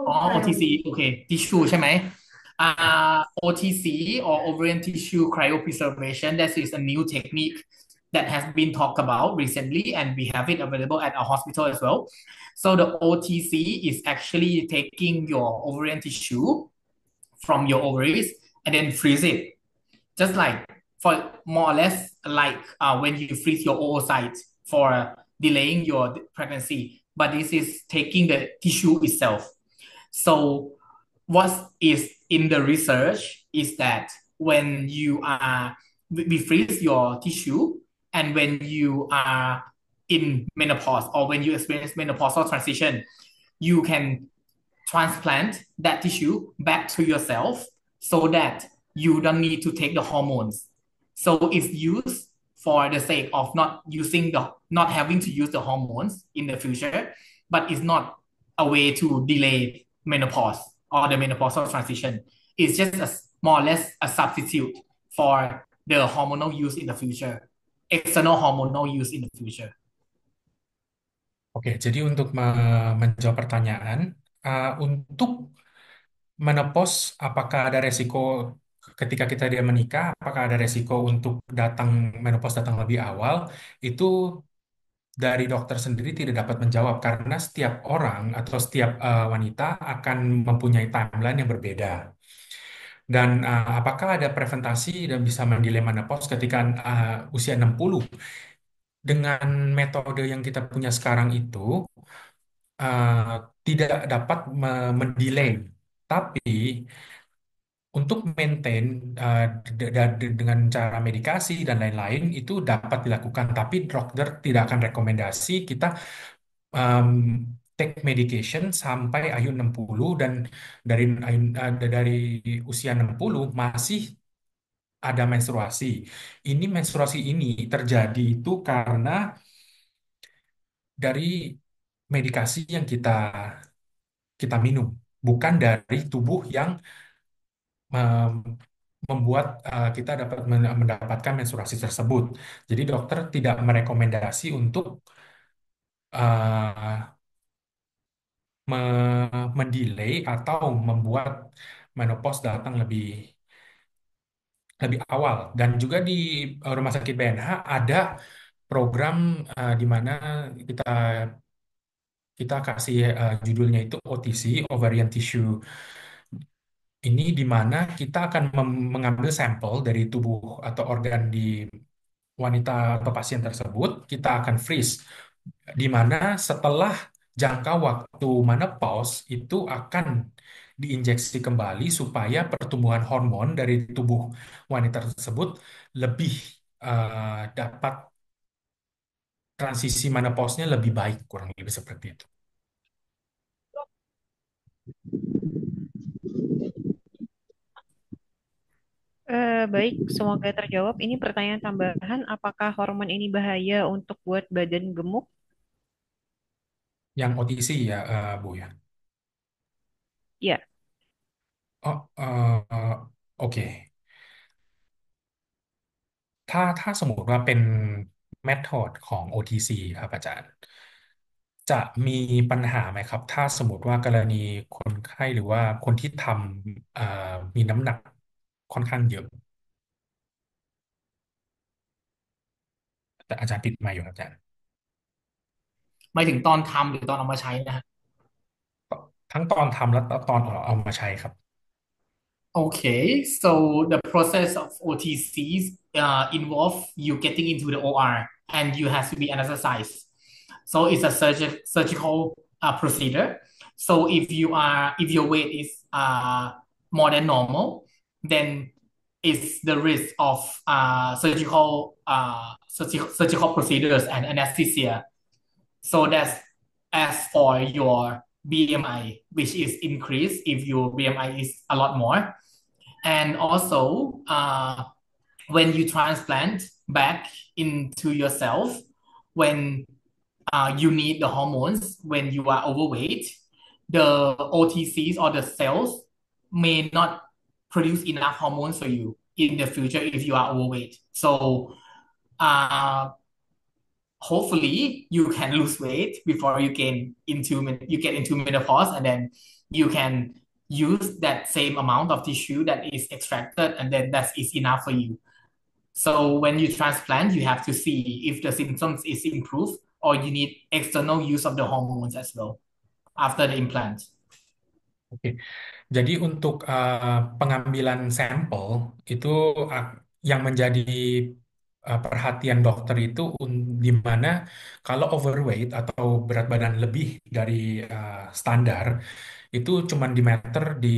อ๋อ OTC โอเค tissue ใช่ไหมOTC or ovarian tissue cryopreservation, that is a new technique that has been talked about recently, and we have it available at our hospital as well. So the OTC is actually taking your ovarian tissue from your ovaries and then freeze it, just like for more or less like when you freeze your oocytes for delaying your pregnancy, but this is taking the tissue itself. So what is in the research is that when you are we freeze your tissue, and when you are in menopause or when you experience menopausal transition, you can transplant that tissue back to yourself so that you don't need to take the hormones. So it's used for the sake of not having to use the hormones in the future, but it's not a way to delay menopause or the menopausal transition. It's just more or less a substitute for the hormonal use in the future, external hormonal use in the future. Oke, jadi untuk menjawab pertanyaan, untuk menopause, apakah ada resiko ketika dia menikah, apakah ada resiko untuk menopause datang lebih awal? Itu dari dokter sendiri tidak dapat menjawab karena setiap orang atau setiap wanita akan mempunyai timeline yang berbeda. Dan apakah ada preventasi dan bisa mendelay menopause ketika usia 60? Dengan metode yang kita punya sekarang itu uh, tidak dapat mendelay. Tapi untuk maintain dengan cara medikasi dan lain-lain itu dapat dilakukan, tapi dokter tidak akan rekomendasi kita um, take medication sampai ayu 60 dan dari usia 60 masih ada menstruasi. Menstruasi ini terjadi itu karena dari medikasi yang kita minum, bukan dari tubuh yang um, membuat kita dapat mendapatkan menstruasi tersebut. Jadi dokter tidak merekomendasi untuk uh, mendelay atau membuat menopause datang lebih lebih awal. Dan juga di Rumah Sakit BNH ada program di mana kita kita kasih judulnya itu OTC, Ovarian Tissue. Ini di mana kita akan mengambil sampel dari tubuh atau organ di wanita atau pasien tersebut, kita akan freeze, di mana setelah jangka waktu menopause itu akan diinjeksi kembali supaya pertumbuhan hormon dari tubuh wanita tersebut lebih dapat transisi menopause-nya lebih baik, kurang lebih seperti itu. Baik, semoga terjawab. Ini pertanyaan tambahan, apakah hormon ini bahaya untuk buat badan gemuk? Yang OTC ya, Bu ya. Ya, Oh, oke.ถ้าสมมติว่าเป็นเมธอดของ OTC ครับอาจารย์จะมีปัญหาไหมครับถ้าสมมติว่ากรณีคนไข้หรือว่าคนที่ทำมีน้ำหนักค่อนข้างเยอะแต่อาจารย์ปิดไมค์อยู่ครับอาจารย์หมายถึงตอนทำหรือตอนเอามาใช้นะฮะ ทั้งตอนทำและตอนเอามาใช้ครับ Okay, so the process of OTCs involve you getting into the OR and you have to be anesthetized. So it's a surgical procedure. So if your weight is more than normal, then it's the risk of surgical procedures and anesthesia. So that's as for your BMI, which is increased if your BMI is a lot more. And also, when you transplant back into yourself, when you need the hormones, when you are overweight, the OTCs or the cells may not produce enough hormones for you in the future if you are overweight. So, hopefully you can lose weight before you get into menopause, and then you can use that same amount of tissue that is extracted, and then that is enough for you. So when you transplant, you have to see if the symptoms is improved or you need external use of the hormones as well after the implant. Oke, jadi untuk pengambilan sampel itu uh, yang menjadi perhatian dokter itu di mana kalau overweight atau berat badan lebih dari standar itu cuma di meter di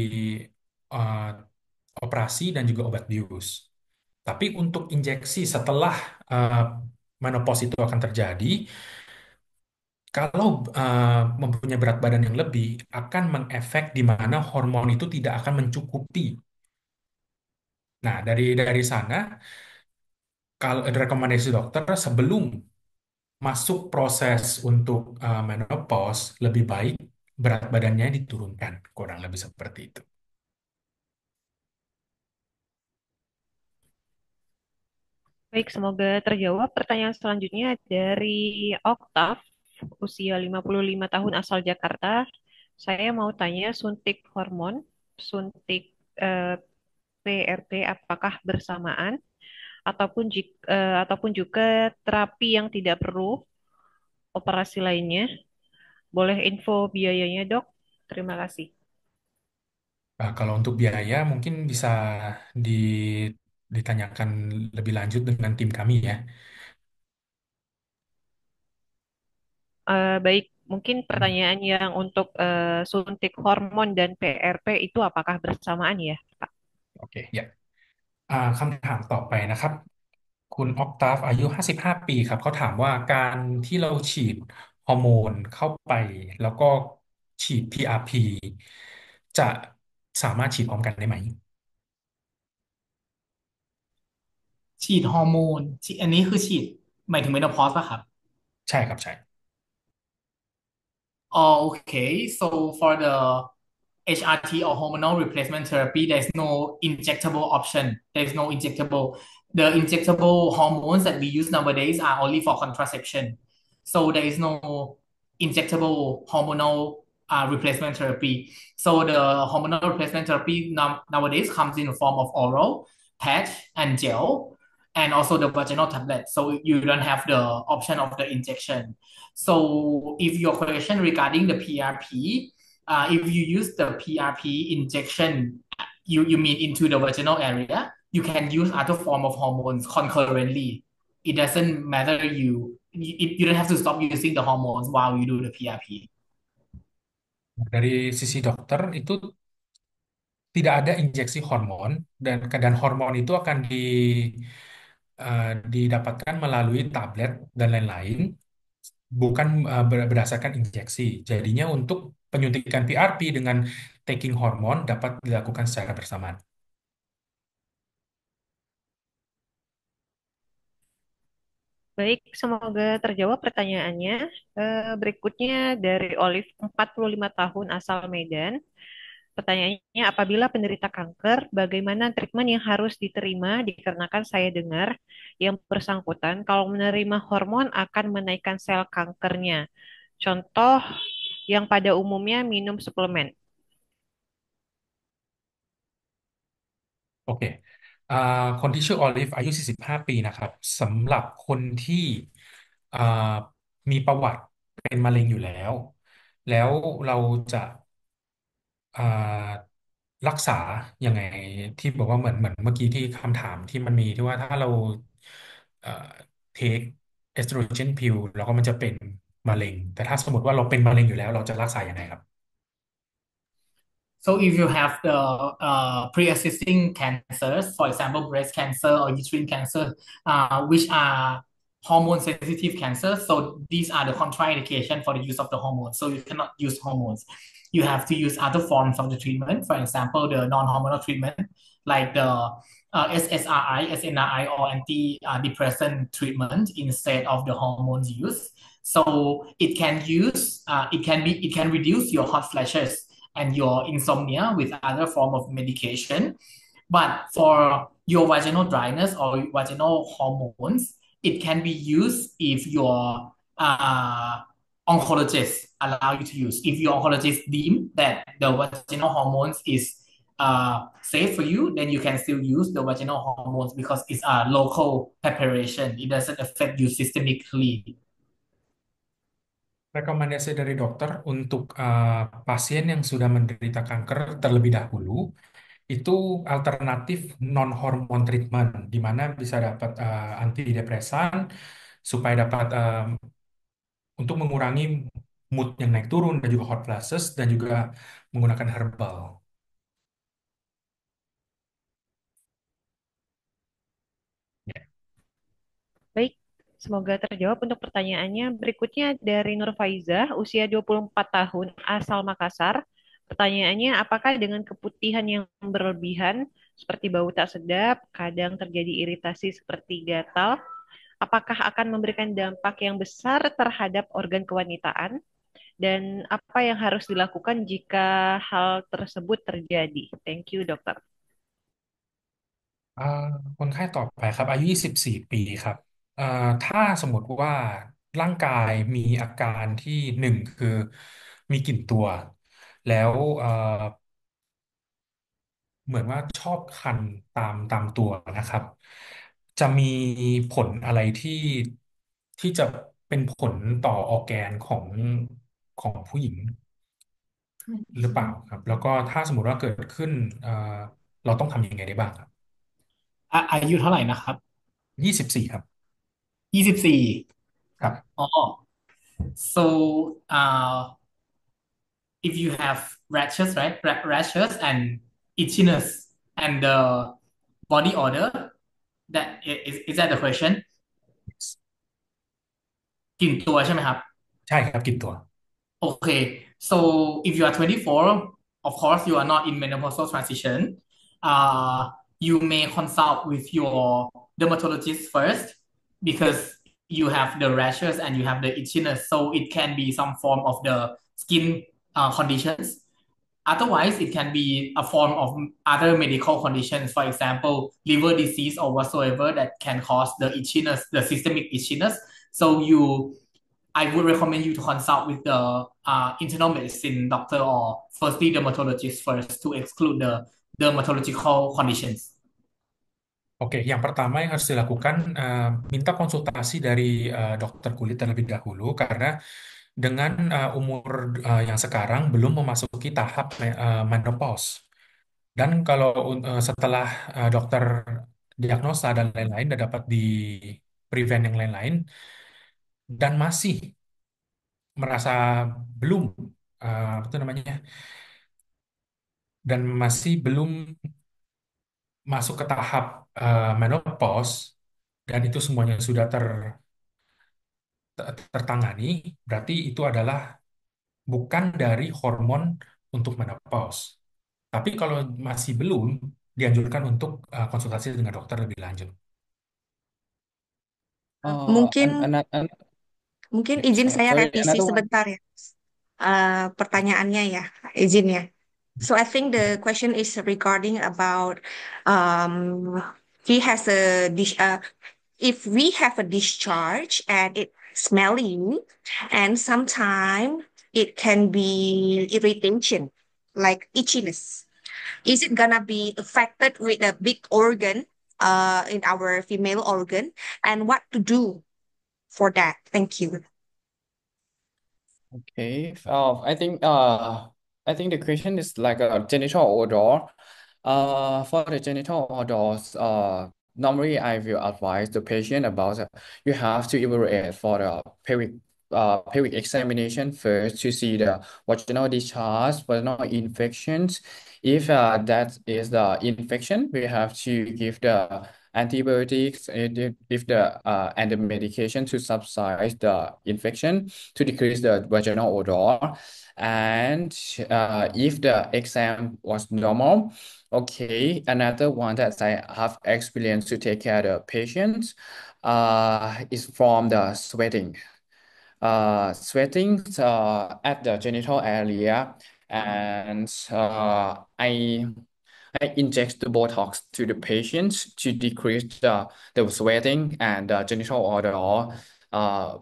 uh, operasi dan juga obat bius. Tapi untuk injeksi setelah uh, menopause itu akan terjadi, kalau mempunyai berat badan yang lebih, akan mengefek di mana hormon itu tidak akan mencukupi. Nah, dari sana, kalau ada rekomendasi dokter sebelum masuk proses untuk menopause, lebih baik berat badannya diturunkan, kurang lebih seperti itu. baik, semoga terjawab. Pertanyaan selanjutnya dari Oktav, usia 55 tahun asal Jakarta. Saya mau tanya suntik hormon suntik eh, PRP apakah bersamaan ataupun juga terapi yang tidak perlu operasi lainnya? Boleh info biayanya, Dok? Terima kasih. Kalau untuk biaya mungkin bisa ditanyakan lebih lanjut dengan tim kami ya. Baik, mungkin pertanyaan yang untuk suntik hormon dan PRP itu apakah bersamaan ya, Pak? Oke, ya.คำถามต่อไปนะครับคุณออกตาฟอายุ55ปีครับเขาถามว่าการที่เราฉีดฮอร์โมนเข้าไปแล้วก็ฉีด PRP จะสามารถฉีดพร้อมกันได้ไหมฉีดฮอร์โมนฉีดอันนี้คือฉีดหมายถึงเมโนพอสป่ะครับ ใช่ครับใช่ Oh, okay. So for the HRT or hormonal replacement therapy, there's no injectable option. There's no injectable. The injectable hormones that we use nowadays are only for contraception. So there is no injectable hormonal replacement therapy. So the hormonal replacement therapy nowadays comes in the form of oral, patch, and gel, and also the vaginal tablet. So you don't have the option of the injection. So if your question regarding the PRP, if you use the PRP injection, you mean into the vaginal area, you can use other form of hormones concurrently. It doesn't matter you don't have to stop using the hormones while you do the PRP. Dari sisi dokter itu tidak ada injeksi hormon dan hormon itu akan didapatkan melalui tablet dan lain-lain bukan berdasarkan injeksi. Jadinya untuk penyuntikan PRP dengan taking hormon dapat dilakukan secara bersamaan. Baik, semoga terjawab pertanyaannya. Berikutnya dari Olive, 45 tahun asal Medan. Pertanyaannya, apabila penderita kanker, bagaimana treatment yang harus diterima dikarenakan saya dengar yang bersangkutan kalau menerima hormon akan menaikkan sel kankernya. Contoh yang pada umumnya minum suplemen.โอเคอ่าคนที่ชื่อออลิฟอายุ45ปีนะครับสำหรับคนที่อ่ามีประวัติเป็นมะเร็งอยู่แล้วแล้วเราจะอ่ารักษายังไงที่บอกว่าเหมือนเมื่อกี้ที่คำถามที่มันมีที่ว่าถ้าเราเอ่อเทคเอสโตรเจนพิลแล้วก็มันจะเป็นมะเร็งแต่ถ้าสมมติว่าเราเป็นมะเร็งอยู่แล้วเราจะรักษายังไงครับ So if you have the pre-existing cancers, for example, breast cancer or uterine cancer, which are hormone sensitive cancers, so these are the contraindication for the use of the hormones. So you cannot use hormones. You have to use other forms of the treatment. For example, the non-hormonal treatment like the SSRI, SNRI, or antidepressant treatment instead of the hormones used. So it can reduce your hot flashes and your insomnia with other form of medication. But for your vaginal dryness or vaginal hormones, it can be used if your oncologist allow you to use. If your oncologist deem that the vaginal hormones is safe for you, then you can still use the vaginal hormones because it's a local preparation. It doesn't affect you systemically. Rekomendasi dari dokter untuk pasien yang sudah menderita kanker terlebih dahulu itu alternatif non hormon treatment di mana bisa dapat antidepresan supaya dapat untuk mengurangi mood yang naik turun dan juga hot flashes dan juga menggunakan herbal. Ya. Baik, semoga terjawab untuk pertanyaannya. Berikutnya dari Nur Faizah, usia 24 tahun, asal Makassar. Pertanyaannya, apakah dengan keputihan yang berlebihan, seperti bau tak sedap, kadang terjadi iritasi seperti gatal, apakah akan memberikan dampak yang besar terhadap organ kewanitaan? Dan apa yang harus dilakukan jika hal tersebut terjadi? Thank you, dokter. อ่าคนไข้ต่อไปครับอายุ24ปีครับเอ่อถ้าสมมติว่าร่างกายมีอาการที่หนึ่งคือมีกลิ่นตัวแล้ว เหมือนว่าชอบคันตามตัวนะครับจะมีผลอะไรที่จะเป็นผลต่อออร์แกนของผู้หญิงหรือเปล่าครับแล้วก็ถ้าสมมติว่าเกิดขึ้นเราต้องทำยังไงได้บ้างครับอายุเท่าไหร่นะครับ24ครับ24ครับอ๋อ so if you have rashes, right? Rashes and itchiness and the body odor, that is that the question? กลิ่นตัวใช่ไหมครับ ใช่ครับกินตัว Okay, so if you are 24, of course, you are not in menopausal transition. You may consult with your dermatologist first because you have the rashes and you have the itchiness, so it can be some form of the skin conditions. Otherwise, it can be a form of other medical conditions, for example, liver disease or whatsoever that can cause the itchiness, the systemic itchiness. So I would recommend you to consult with the internal medicine doctor or firstly dermatologist first to exclude the dermatological conditions. Oke, yang pertama yang harus dilakukan minta konsultasi dari dokter kulit terlebih dahulu karena dengan umur yang sekarang belum memasuki tahap menopause. Dan kalau setelah dokter diagnosa dan lain-lain dan dapat di prevent yang lain-lain dan masih merasa belum apa itu namanya dan masih belum masuk ke tahap menopause dan itu semuanya sudah tertangani, berarti itu adalah bukan dari hormon untuk menopause. Tapi kalau masih belum, dianjurkan untuk konsultasi dengan dokter lebih lanjut. And Mungkin and mungkin yeah, izin saya sorry, revisi another one. sebentar ya. Pertanyaannya ya, izin ya. So I think the question is regarding about um, he has a if we have a discharge and it smelling and sometimes it can be irritation like itchiness. Is it gonna be affected with a big organ in our female organ and what to do for that? Thank you. Okay. I think the question is like a genital odor. For the genital odors, normally I will advise the patient about you have to evaluate for the pelvic examination first to see the vaginal discharge, vaginal infections. If that is the infection, we have to give the antibiotics if the and the medication to subside the infection to decrease the vaginal odor. And if the exam was normal, okay, another one that I have experienced to take care of the patients is from the sweating. Sweating at the genital area, and I inject the Botox to the patient to decrease the sweating and genital odor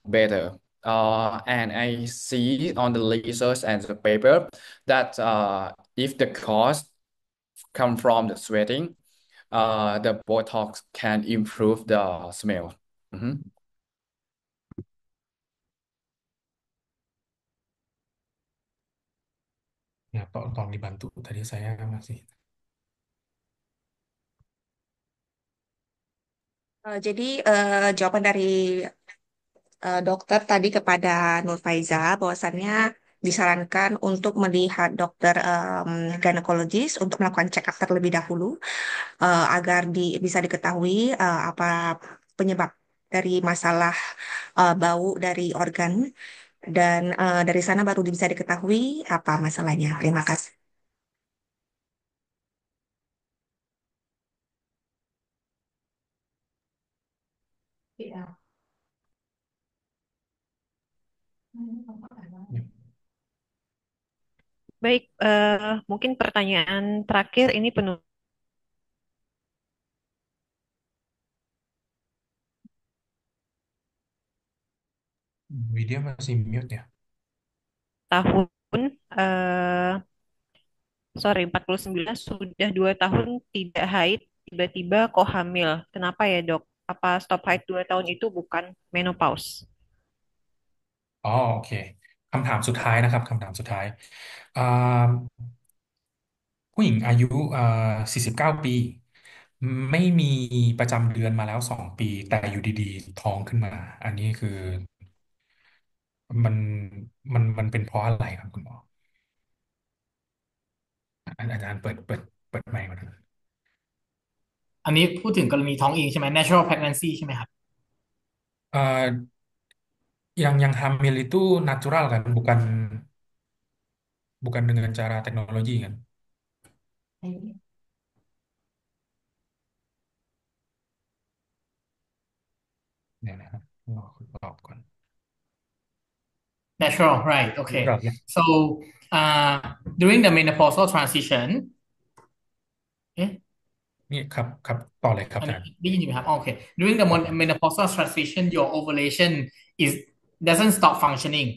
better. And I see on the lasers and the paper that if the cause come from the sweating, the Botox can improve the smell. Mhm. Ya, tolong dibantu. Tadi saya masih. Jadi jawaban dari dokter tadi kepada Nur Faiza bahwasannya disarankan untuk melihat dokter ginekologis untuk melakukan check up terlebih dahulu agar bisa diketahui apa penyebab dari masalah bau dari organ dan dari sana baru bisa diketahui apa masalahnya. Terima kasih. Iya. Ya. Baik, mungkin pertanyaan terakhir ini penuh Widya masih mute ya. tahun eh, sorry 49 sudah 2 tahun tidak haid, tiba-tiba kok hamil. Kenapa ya dok? Apa stop haid 2 tahun itu bukan menopause?อ๋อโอเคคำถามสุดท้ายนะครับคำถามสุดท้ายอ่าผู้หญิงอายุ49 ปีไม่มีประจำเดือนมาแล้ว2 ปีแต่อยู่ดีๆท้องขึ้นมาอันนี้คือมันมันเป็นเพราะอะไรครับคุณหมออาจารย์เปิดไมค์มาดูอันนี้พูดถึงกรณีท้องเองใช่ไหม natural pregnancy ใช่ไหมครับ เอ่อyang hamil itu natural kan bukan bukan dengan cara teknologi kanเนี่ยนะครับรอคุณตอบก่อน natural right okay natural เนี่ย so during the menopausal transition เอ๊ะ นี่ครับต่อเลยครับอันนี้อาจารย์ได้ยินอยู่ไหมครับโอเค during the ต่อครับ menopausal transition your ovulation is doesn't stop functioning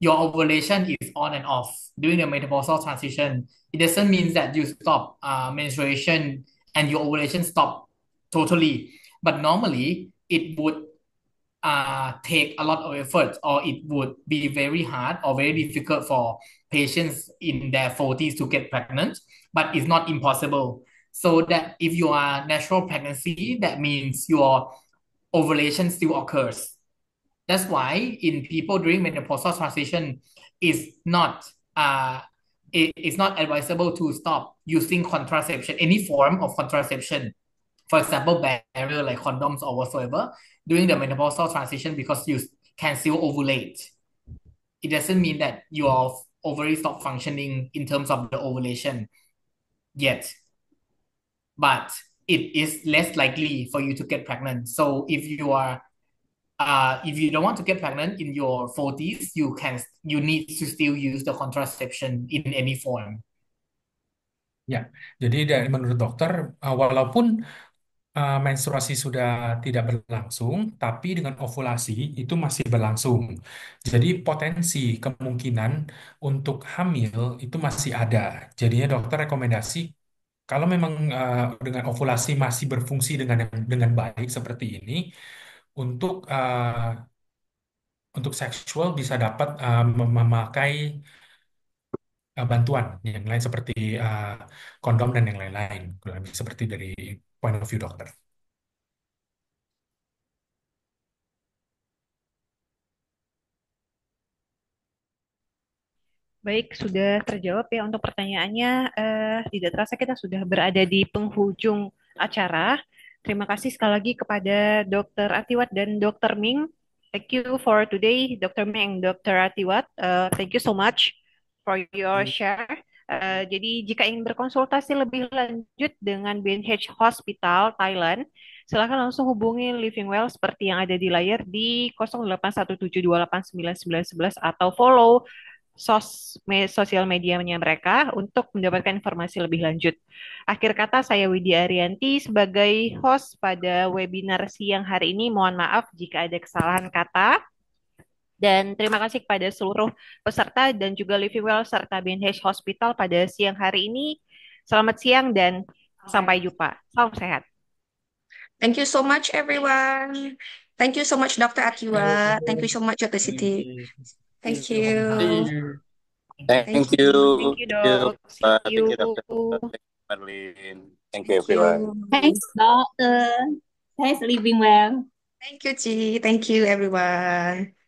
your ovulation is on and off during the menopausal transition it doesn't mean that you stop menstruation and your ovulation stop totally but normally it would take a lot of effort or it would be very hard or very difficult for patients in their 40s to get pregnant but it's not impossible so that if you are natural pregnancy that means your ovulation still occurs that's why in people during menopausal transition is not it's not advisable to stop using contraception any form of contraception for example, barrier like condoms or whatsoever during the menopausal transition because you can still ovulate. It doesn't mean that your ovary stop functioning in terms of the ovulation yet, but it is less likely for you to get pregnant. So if you don't want to get pregnant in your 40s, you need to still use the contraception in any form. Ya, jadi dari menurut dokter, walaupun menstruasi sudah tidak berlangsung, tapi dengan ovulasi itu masih berlangsung. Jadi potensi kemungkinan untuk hamil itu masih ada. Jadinya dokter rekomendasi kalau memang dengan ovulasi masih berfungsi dengan baik seperti ini, untuk untuk seksual bisa dapat memakai bantuan yang lain seperti kondom dan yang lain-lain, kurang lebih seperti dari point of view dokter. Baik, sudah terjawab ya untuk pertanyaannya. Tidak terasa kita sudah berada di penghujung acara. Terima kasih sekali lagi kepada Dr. Atiwat dan Dr. Ming. Thank you for today, Dr. Ming and Dr. Atiwat. Thank you so much for your share. Jadi jika ingin berkonsultasi lebih lanjut dengan BNH Hospital Thailand, silakan langsung hubungi Living Well seperti yang ada di layar di 0817289911 atau follow sosial medianya mereka untuk mendapatkan informasi lebih lanjut. Akhir kata saya Widya Arianti sebagai host pada webinar siang hari ini. Mohon maaf jika ada kesalahan kata. Dan terima kasih kepada seluruh peserta dan juga Living Well serta BNH Hospital pada siang hari ini. Selamat siang dan sampai jumpa. Salam sehat. Thank you so much, everyone. Thank you so much, Dr. Atiwa. Thank you so much, Dr. Siti. Thank you. Thank Thank you. you. Thank you, Thank Dok. See Thank you. you, Dr. Thank you, Marlene. Thank you, Thank everyone. you. Thanks, doctor. Thanks, living well. Thank you, Chi. Thank you, everyone.